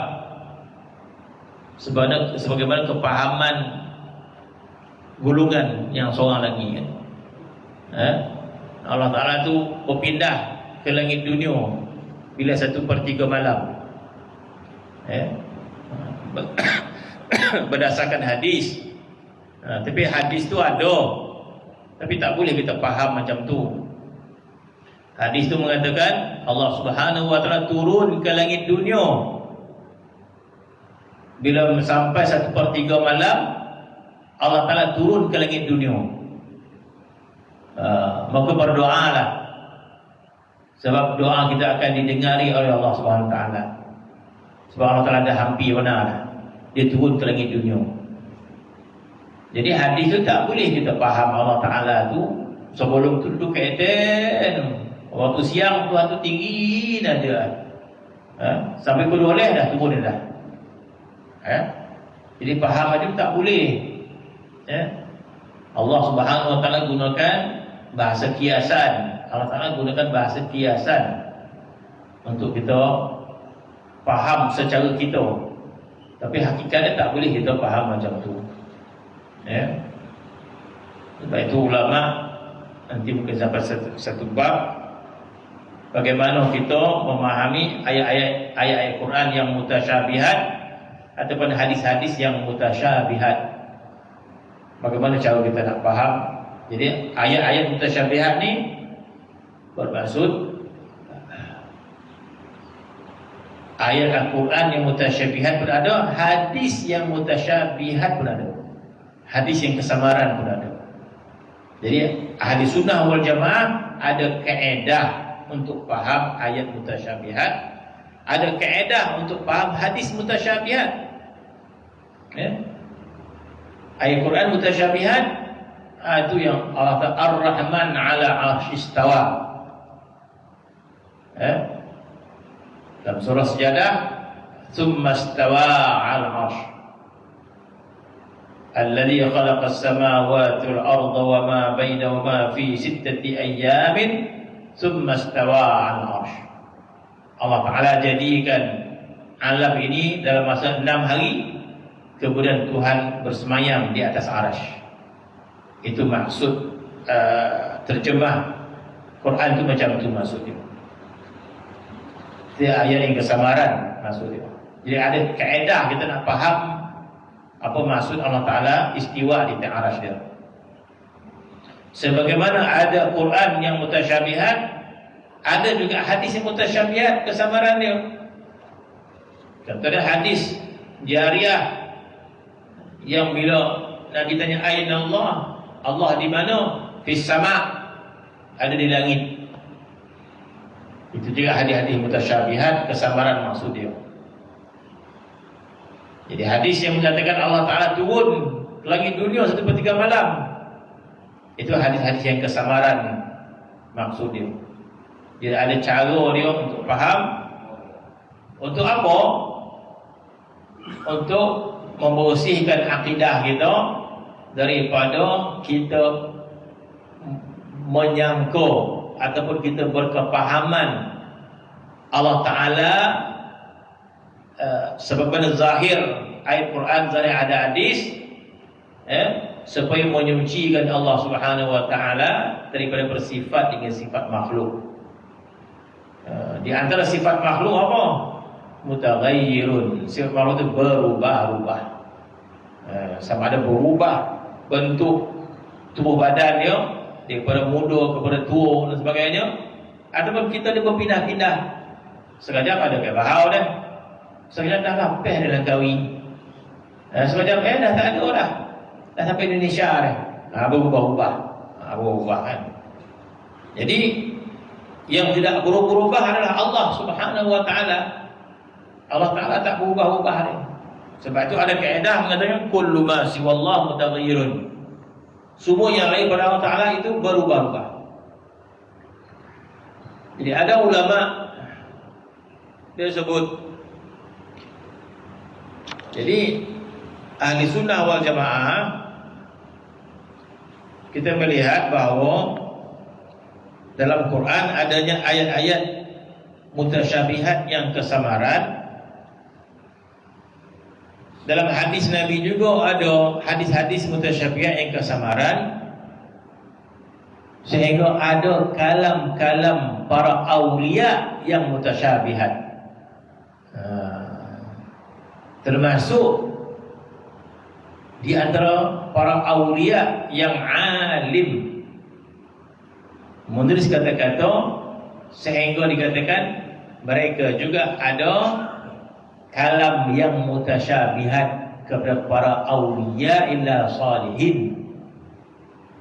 Sebagaimana kepahaman golongan yang seorang lagi kan. Allah Ta'ala itu berpindah ke langit dunia bila 1/3 malam. Berdasarkan hadis. Tapi hadis tu ada, tapi tak boleh kita faham macam tu. Hadis tu mengatakan Allah Subhanahu wa taala turun ke langit dunia bila sampai 1/3 malam. Allah Ta'ala turun ke langit dunia. Maka berdoalah, sebab doa kita akan didengari oleh Allah Subhanahu Wa Taala. Sebab Allah Ta'ala dah hampir benar dah, dia turun ke langit dunia. Jadi hadis tu tak boleh kita faham Allah Ta'ala tu sebelum tu duduk kaitan. Waktu siang Tuhan tu tinggi dah dia. Sampai pukul 12 dah turun dah. Jadi faham itu tak boleh. Allah Subhanahu Wa Taala gunakan bahasa kiasan. Allah Ta'ala gunakan bahasa kiasan untuk kita faham secara kita. Tapi hakikatnya tak boleh kita faham macam tu. Sebab itu ulama nanti mungkin sampai satu bab bagaimana kita memahami ayat-ayat Quran yang mutasyabihat ataupun hadis-hadis yang mutasyabihat. Bagaimana cara kita nak faham? Jadi ayat-ayat mutasyabihat ni bermaksud ayat Al-Quran yang mutasyabihat pun ada, hadis yang mutasyabihat pun ada, hadis yang kesamaran pun ada. Jadi ahli sunnah wal jamaah ada kaedah untuk faham ayat mutasyabihat, ada kaedah untuk faham hadis mutasyabihat. Ya. Ayat Quran mutasyabihat, itu yang Allah kata Ar-Rahman 'ala 'arsyistawa. Ya. Dalam surah Sajadah, "Tsumma istawa 'ala 'arsy." Alladzi khalaqas samawati wal arda wa ma bainahuma fi sittati ayyamin tsumma istawa 'ala 'arsy. Allah Taala jadikan alam ini dalam masa 6 hari, kemudian Tuhan bersemayam di atas arasy. Itu maksud terjemah Quran itu macam itu maksudnya. Itu ayat yang kesamaran maksudnya. Jadi ada kaedah kita nak faham apa maksud Allah Ta'ala istiwa di atas arasy dia. Sebagaimana ada Quran yang mutasyabihat, ada juga hadis yang mutasyabihat kesamaran dia. Contohnya hadis Jariyah yang bila Nabi tanya aina Allah, Allah di mana? Fis sama', ada di langit. Itu juga hadis-hadis mutasyabihat kesamaran maksud dia. Jadi hadis yang menyatakan Allah Ta'ala turun ke langit dunia 1/3 malam, itu hadis-hadis yang kesamaran maksud dia. Jadi ada cara dia untuk faham. Untuk apa? Untuk membersihkan akidah kita daripada kita menyangka ataupun kita berkepahaman Allah Ta'ala sebagaimana zahir ayat Quran, zahir ada hadis, supaya menyucikan Allah Subhanahu Wa Ta'ala daripada bersifat dengan sifat makhluk. Di antara sifat makhluk apa? Mutaghayyirun. Sifat makhluk itu berubah-ubah. Sama ada berubah bentuk tubuh badan dia daripada muda kepada tua dan sebagainya, ataupun kita dia berpindah-pindah. Sekejap ada kayak bahau dah, sekejap dah lapeh dalam kawi, sekejap dah tak ada dah sampai Indonesia dah. Berubah-ubah, berubah kan. Jadi yang tidak berubah adalah Allah Subhanahu Wa Ta'ala. Allah Ta'ala tak berubah-ubah dia. Sebab itu ada kaedah mengatakan kullu ma siwallahu mutaghayyirun. Semua yang lain pada Allah Ta'ala itu berubah-ubah. Jadi ada ulama dia sebut, jadi ahli sunnah wal jamaah, kita melihat bahawa dalam Quran adanya ayat-ayat mutasyabihat yang kesamaran. Dalam hadis Nabi juga ada hadis-hadis mutasyabihat yang kesamaran, sehingga ada kalam-kalam para awliya yang mutasyabihat. Termasuk di antara para awliya yang alim menulis kata-kata sehingga dikatakan mereka juga ada kalam yang mutasyabihat kepada para awliya illa salihin.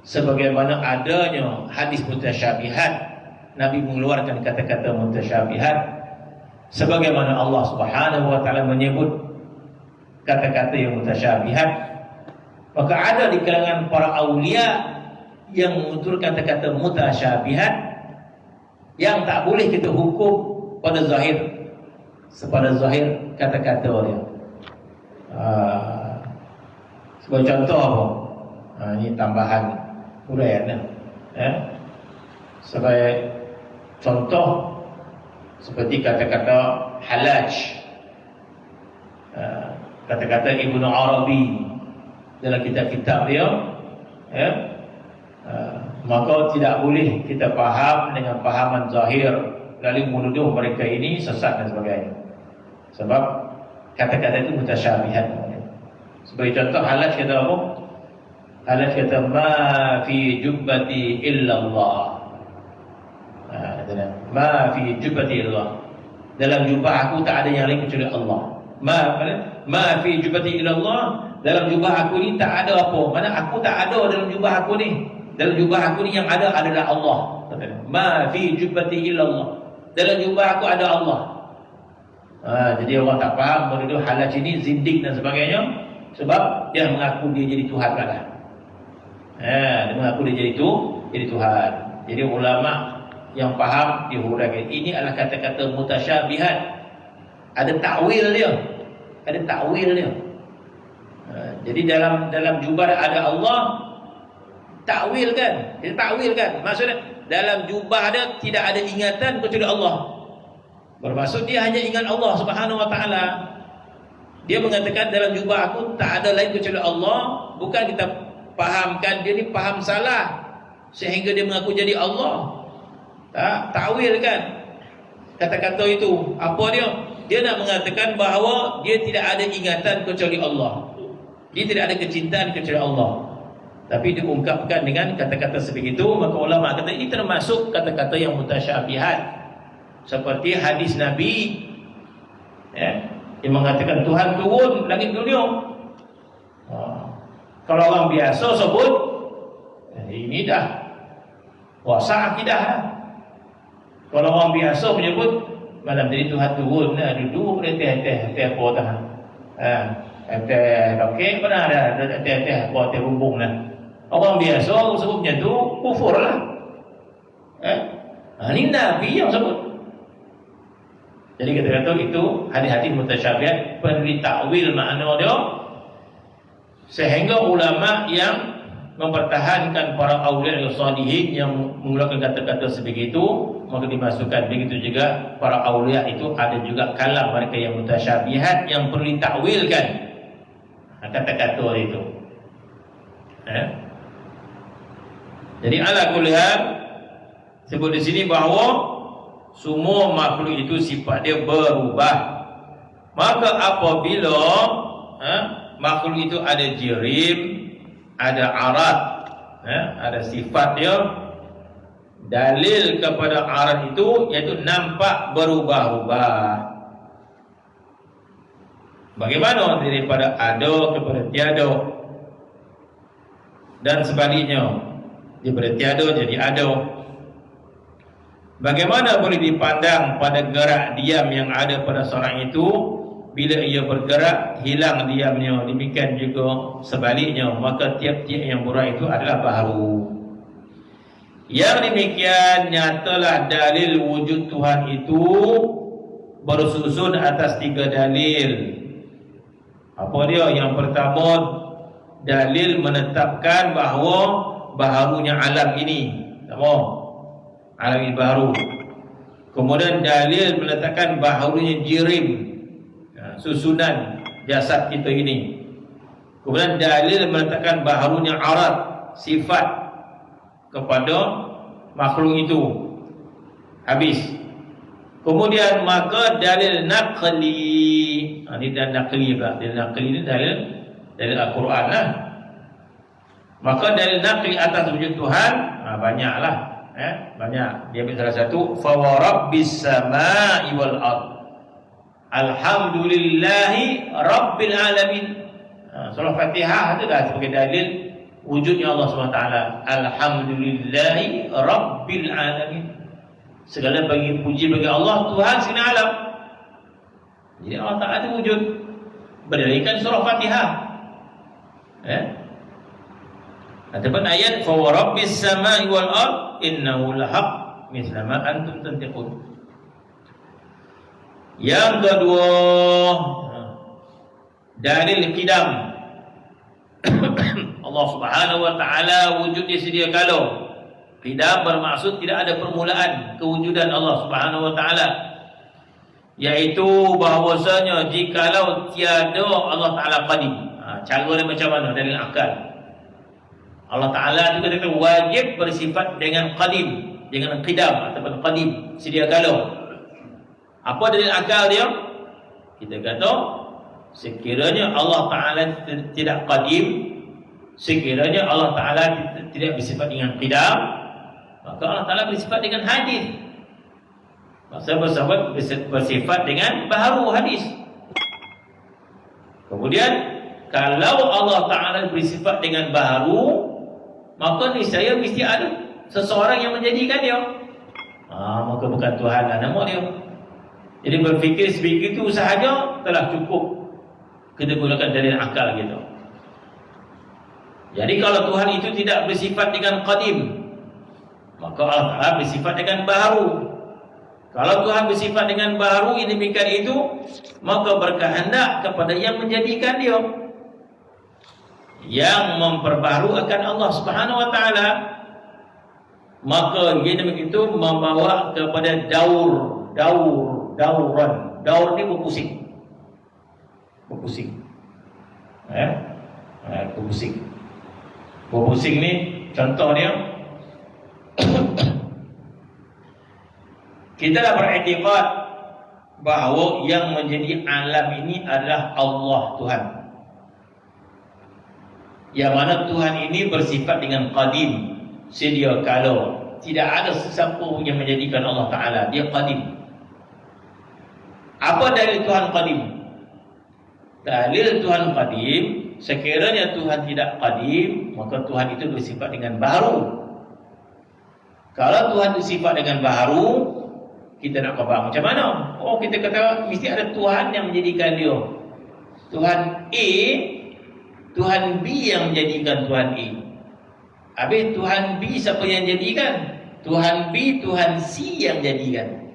Sebagaimana adanya hadis mutasyabihat, Nabi mengeluarkan kata-kata mutasyabihat, sebagaimana Allah Subhanahu Wa Ta'ala menyebut kata-kata yang mutasyabihat. Maka ada di kalangan para awliya yang menuturkan kata-kata mutasyabihat yang tak boleh kita hukum pada zahir, sepada zahir kata-kata dia. Sebagai contoh apa? Ini tambahan uraian. Sebagai contoh seperti kata-kata halaj, kata-kata Ibnu Arabi dalam kitab-kitab dia, maka tidak boleh kita faham dengan fahaman zahir lalu menuduh mereka ini sesat dan sebagainya. Sebab kata-kata itu mutasyabihat. Sebagai contoh halaj kata apa? Halaj kata ma fi jubbati illallah. Ma fi jubbati illallah. Dalam jubah aku tak ada yang lain kecuali Allah. Ma fi jubbati illallah. Dalam jubah aku ni tak ada apa. Mana aku tak ada dalam jubah aku ni. Dalam jubah aku ni yang ada adalah Allah. Ma fi jubbati illallah. Dalam jubah aku ada Allah. Jadi orang tak faham menuduh halaj ini zindik dan sebagainya. Sebab dia mengaku dia jadi Tuhan lah. Dia mengaku dia jadi Tuhan. Jadi ulama yang faham dia huraikan ini adalah kata-kata mutasyabihat. Ada takwil dia. Jadi dalam jubah ada Allah, takwil kan? Dia takwil kan? Maksudnya dalam jubah ada tidak ada ingatan kecuali Allah. Bermaksud dia hanya ingat Allah Subhanahu wa taala. Dia mengatakan dalam jubah aku tak ada lain kecuali Allah. Bukan kita fahamkan dia ni faham salah sehingga dia mengaku jadi Allah. Takwil kan? Kata-kata itu apa dia? Dia nak mengatakan bahawa dia tidak ada ingatan kecuali Allah. Dia tidak ada kecintaan kecuali Allah. Tapi diungkapkan dengan kata-kata sebegitu, maka ulama kata ini termasuk kata-kata yang mutasyabihat. Seperti hadis Nabi yang mengatakan Tuhan turun langit dunia. Kalau orang biasa sebut ini dah puasa akidah dah. Kalau orang biasa menyebut malam tadi Tuhan turun duduk teh apa dah. Teh okey benar dah teh apa teh rumbung dah. Orang biasa sebutnya tu kufur lah. Ini Nabi yang sebut. Jadi kata-kata itu hadis-hadis mutasyabihat perlu ditakwil makna dia, sehingga ulama yang mempertahankan para awliya dan salihin yang menggunakan kata-kata sebegitu, maka dimasukkan. Begitu juga para awliya itu ada juga kalam mereka yang mutasyabihat yang perlu ditakwilkan kata-kata itu. Jadi ala kulli hal sebut di sini bahawa semua makhluk itu sifat dia berubah. Maka apabila makhluk itu ada jirim, ada arat, ada sifat dia, dalil kepada arat itu iaitu nampak berubah-ubah. Bagaimana daripada ada kepada tiada, dan sebaliknya daripada tiada jadi ada. Bagaimana boleh dipandang pada gerak diam yang ada pada seorang itu, bila ia bergerak hilang diamnya. Demikian juga sebaliknya, maka tiap-tiap yang burak itu adalah baharu. Yang demikian nyatalah dalil wujud Tuhan itu bersusun atas 3 dalil. Apa dia? Yang pertama, dalil menetapkan bahawa baharunya alam ini. Apa? Alam ini baharu. Kemudian dalil meletakkan baharunya jirim, susunan jasad kita ini. Kemudian dalil meletakkan baharunya arat, sifat kepada makhluk itu. Habis. Kemudian maka dalil naqli. Ini dan naqli pula. Dalil naqli ini dalil Al-Quran lah. Maka dalil naqli atas wujud Tuhan banyaklah. Banyak. Dia ambil salah satu, fa wa rabbis samai wal ard alhamdulillahi rabbil alamin. Surah Fatihah itu dah sebagai dalil wujudnya Allah SWT. Alhamdulillahi rabbil alamin. Segala bagi puji bagi Allah, Tuhan segala alam. Jadi Allah Ta'ala itu wujud berdalilkan surah Fatihah. Ataupun ayat fa wa rabbis samai wal ard innahu lahaq mithla ma antum tantiqun. Yang kedua, dalil qidam. Allah Subhanahu wa taala wujud di sedia kala. Qidam bermaksud tidak ada permulaan kewujudan Allah Subhanahu wa taala, iaitu bahawasanya jikalau tiada Allah Taala qadim. Cara dia macam mana? Dalil akal. Allah Ta'ala juga kata wajib bersifat dengan qadim, dengan qidam ataupun qadim, sedia kala. Apa dalil akal dia? Kita kata sekiranya Allah Ta'ala tidak qadim, sekiranya Allah Ta'ala tidak bersifat dengan qidam, maka Allah Ta'ala bersifat dengan hadis. Maksudnya bersifat dengan baharu hadis. Kemudian kalau Allah Ta'ala bersifat dengan baharu, maka niscaya mesti ada seseorang yang menjadikan dia. Maka bukan Tuhan lah nama dia. Jadi berfikir sebegitu sahaja telah cukup kita gunakan dalil akal gitu. Jadi kalau Tuhan itu tidak bersifat dengan qadim, maka Allah Ta'ala bersifat dengan baharu. Kalau Tuhan bersifat dengan baharu, yang demikian itu, maka berkehendak kepada yang menjadikan dia, yang memperbaharu akan Allah Subhanahu Wa Ta'ala. Maka yang demikian itu membawa kepada dauran. Daur ni berpusing. Berpusing ni contoh dia, kita dah beriktikad bahawa yang menjadi alam ini adalah Allah Tuhan, yang mana Tuhan ini bersifat dengan qadim, sedia kala. Tidak ada sesiapa pun yang menjadikan Allah Ta'ala. Dia qadim. Apa dalil Tuhan qadim? Dalil Tuhan qadim, sekiranya Tuhan tidak qadim, maka Tuhan itu bersifat dengan baharu. Kalau Tuhan bersifat dengan baharu, kita nak faham macam mana? Oh, kita kata mesti ada Tuhan yang menjadikan dia. Tuhan A, Tuhan B yang menjadikan Tuhan A. Habis Tuhan B siapa yang jadikan? Tuhan B, Tuhan C yang jadikan.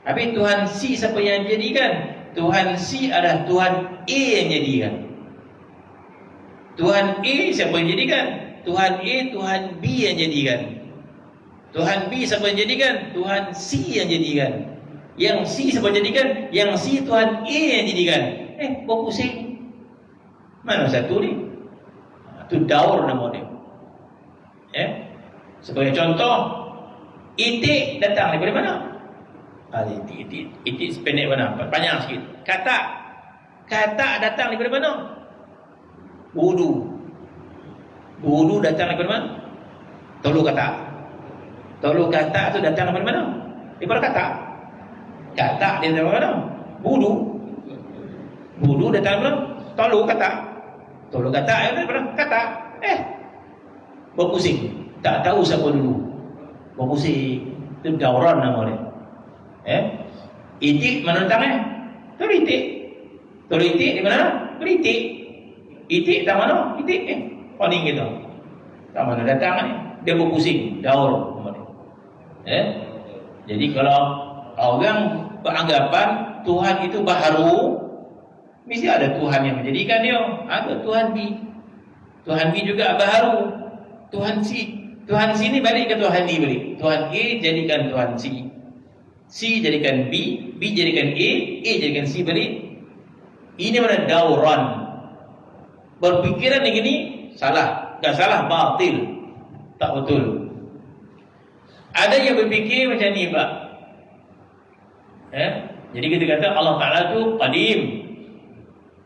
Habis Tuhan C siapa yang jadikan? Tuhan C adalah Tuhan A yang jadikan. Tuhan A siapa yang jadikan? Tuhan A, Tuhan B yang jadikan. Tuhan B siapa yang jadikan? Tuhan C yang jadikan. Yang C siapa yang jadikan? Yang C Tuhan A yang jadikan. Berpusing. Mana satu ni? Itu daur nama dia. Sebagai contoh, itik datang daripada mana? Itik sependek mana? Panjang sikit. Kata datang daripada mana? Wudu datang daripada mana? Tolu kata tu datang daripada mana? Daripada kata dia daripada mana? Wudu datang daripada mana? Tolu kata daripada kata. Berpusing. Tak tahu siapa dulu. Berpusing. Itu dauran nama dia. Itik mana datang Tolu itik di mana? Beritik. Itik tak mana? Itik paling gitu. Tak mana datang ni? Dia berpusing. Daur nama dia. Jadi kalau orang beranggapan Tuhan itu baharu, mesti ada Tuhan yang menjadikan dia. Ada Tuhan B. Tuhan B juga baharu. Tuhan C ni balik ke Tuhan D balik. Tuhan A jadikan Tuhan C. C jadikan B, B jadikan A jadikan C balik. Ini mana dauran. Berpikiran yang ini salah. Tak salah, batil. Tak betul. Ada yang berfikir macam ni, Pak. Jadi kita kata Allah Ta'ala tu qadim,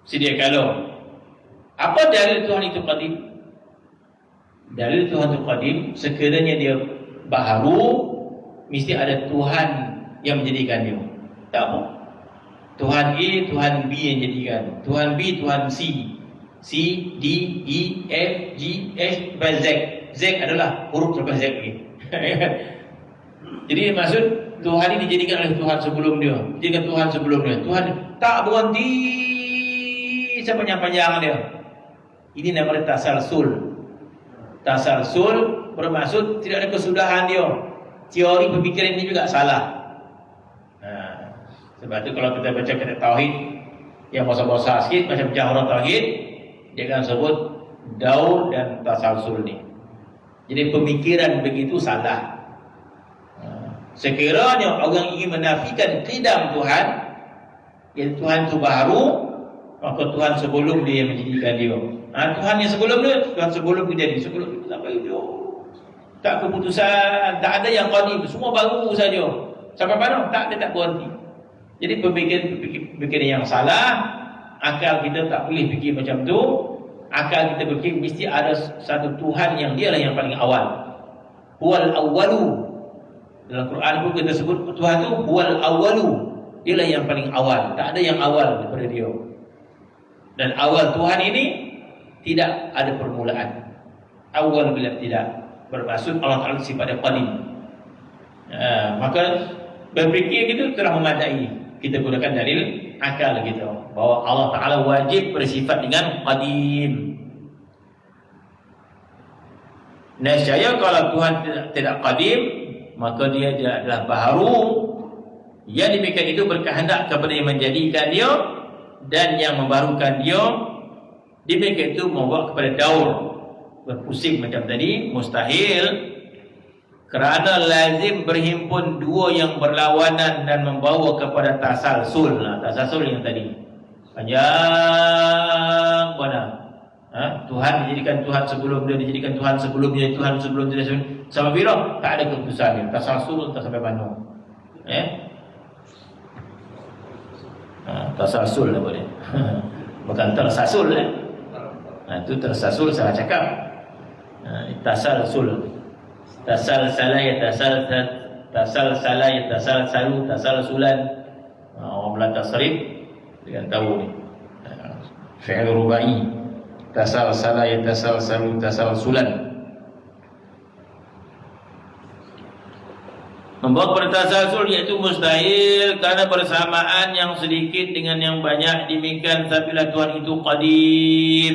sedia kala. Apa dalil Tuhan itu qadim? Dalil Tuhan itu qadim, sekiranya dia baharu, mesti ada Tuhan yang menjadikan dia. Tak apa. Tuhan A, Tuhan B yang jadikan. Tuhan B, Tuhan C. C, D, E, F, G, H, sampai Z. Z adalah huruf sampai Z lagi. Jadi maksud Tuhan ini dijadikan oleh Tuhan sebelum dia. Dijadikan Tuhan sebelum dia. Tuhan tak berhenti sepanjang-panjang dia. Ini namanya tasalsul. Tasalsul bermaksud tidak ada kesudahan dia. Teori pemikiran ini juga salah. Sebab itu kalau kita baca kitab tauhid yang bosan-bosan sikit macam Jawharut Tauhid, dia akan sebut daur dan tasalsul ni. Jadi pemikiran begitu salah. Sekiranya orang ingin menafikan qidam Tuhan, iaitu Tuhan itu baharu, maka Tuhan sebelum dia yang menjadikan dia. Tuhan yang sebelum dia, Tuhan sebelum dia jadi. Sebelum itu sampai itu tak keputusan, tak ada yang qadim, semua baru saja. Sampai mana? Tak, dia tak berhenti. Jadi pemikiran yang salah, akal kita tak boleh fikir macam tu. Akal kita fikir mesti ada satu Tuhan yang dialah yang paling awal. Huwal awwalu. Dalam Quran pun kita sebut Tuhan tu huwal awwalu. Dialah yang paling awal. Tak ada yang awal daripada dia. Dan awal Tuhan ini tidak ada permulaan. Awal bila tidak bermaksud Allah Ta'ala sifatnya qadim. Maka berfikir gitu telah memadai. Kita gunakan dalil akal kita, bahawa Allah Ta'ala wajib bersifat dengan qadim. Nescaya kalau Tuhan tidak qadim, maka dia adalah baharu. Yang demikian itu berkehendak kepada yang menjadikan dia dan yang membarukan dia. Demikian itu membawa kepada daur, berpusing macam tadi, mustahil. Kerana lazim berhimpun dua yang berlawanan dan membawa kepada tasalsul. Tasalsul yang tadi panjang mana? Tuhan dijadikan Tuhan sebelum dia dijadikan Tuhan sebelum dia Tuhan sebelum dia sampai bila tak ada keputusan. Tasalsul tak sampai mana? Tasalsul apa dia? Bukan tersasul. Itu tersasul salah cakap. Tasalsul. Tasalsala yatasalsalu tasalsulan. Orang belah tasrif dengan tahu ni. Fi'il rubai. Tasalsala yatasalsalu tasalsulan. Membawa kepada tasalsul iaitu mustahil kerana bersamaan yang sedikit dengan yang banyak. Demikian sabila Tuhan itu qadim,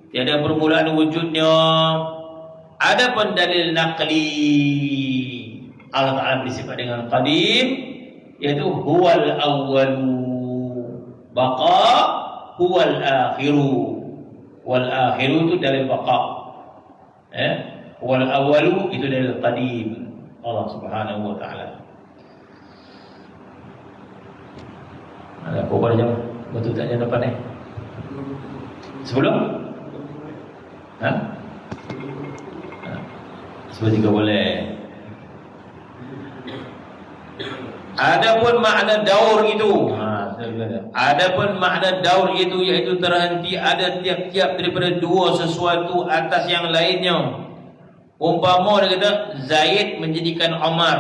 tiada permulaan wujudnya. Adapun dalil naqli, Allah Ta'ala bersifat dengan qadim, iaitu huwal awwalu baqa huwal akhiru. Wal akhiru itu dalil baqa, wal awwalu itu dalil qadim Allah Subhanahu wa Ta'ala. Ada apa pada jam? Betul tak jam depan ni? Sebelum? Sebelum 3 boleh. Adapun makna daur itu, adapun makna daur itu iaitu terhenti ada tiap-tiap daripada dua sesuatu atas yang lainnya. Umpama dia kata Zaid menjadikan Omar,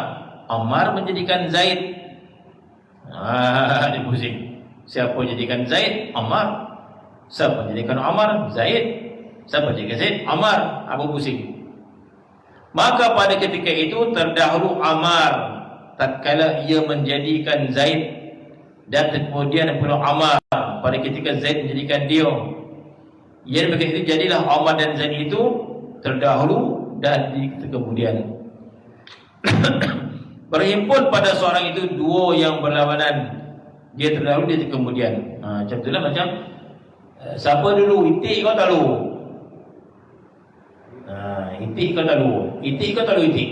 Omar menjadikan Zaid. Dia pusing. Siapa jadikan Zaid? Omar. Siapa jadikan Omar? Zaid. Siapa jadikan Zaid? Omar. Apa pusing? Maka pada ketika itu terdahulu Omar tatkala ia menjadikan Zaid, dan kemudian pula Omar pada ketika Zaid menjadikan dia. Yang begitu jadilah Omar dan Zaid itu terdahulu dan di kemudian berhimpun pada seorang itu dua yang berlawanan. Dia terdahulu, dia kemudian. Macam itulah macam siapa dulu, itik kau tak lu? Itik kau tak lu? Itik kau tak lu itik?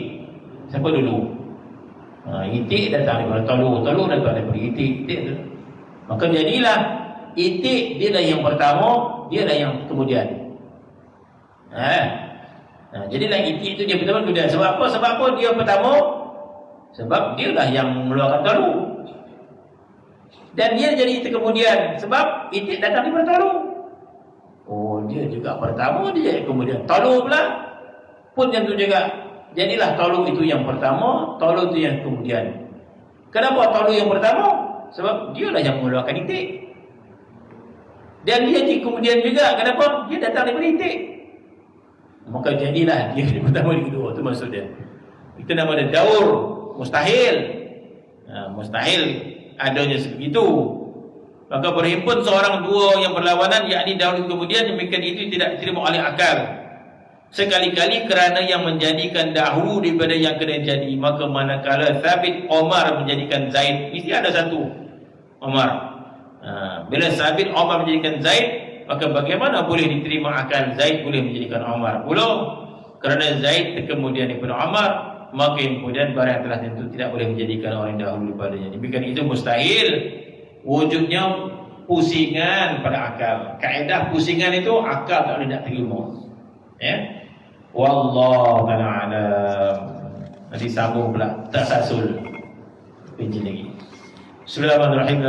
Siapa dulu? Itik datang daripada talu, talu datang daripada itik. Maka jadilah itik dia dah yang pertama, dia dah yang kemudian. Jadilah itik itu dia pertama kemudian. Sebab apa? Sebab apa dia pertama? Sebab dia lah yang mengeluarkan talu. Dan dia jadi itik kemudian. Sebab itik datang daripada talu. Oh, dia juga pertama, dia jadi kemudian. Talu pula pun yang tu juga. Jadilah talu itu yang pertama, talu itu yang kemudian. Kenapa talu yang pertama? Sebab dia lah yang mengeluarkan itik. Dan dia di kemudian juga. Kenapa? Dia datang daripada itik. Maka jadilah dia yang pertama, yang kedua. Itu maksud dia. Itu nama dia daur. Mustahil. Mustahil adanya sebegitu. Maka berhimpun seorang dua yang berlawanan, yakni dahulu kemudian, demikian itu tidak diterima oleh akal. Sekali-kali kerana yang menjadikan dahulu daripada yang kena jadi. Maka manakala Thabit Omar menjadikan Zaid, mesti ada satu Omar. Bila Thabit Omar menjadikan Zaid, maka bagaimana boleh diterima akal Zaid boleh menjadikan Omar pula? Kerana Zaid kemudian daripada Omar, maka kemudian barang yang telah tentu tidak boleh menjadikan orang yang dahulu daripadanya. Demikian itu mustahil. Wujudnya pusingan pada akal. Kaedah pusingan itu akal tak boleh nak terima. Wallahu ta'ala alam. Nanti sambung pula tasasul. Pinci lagi. Bismillahirrahmanirrahim.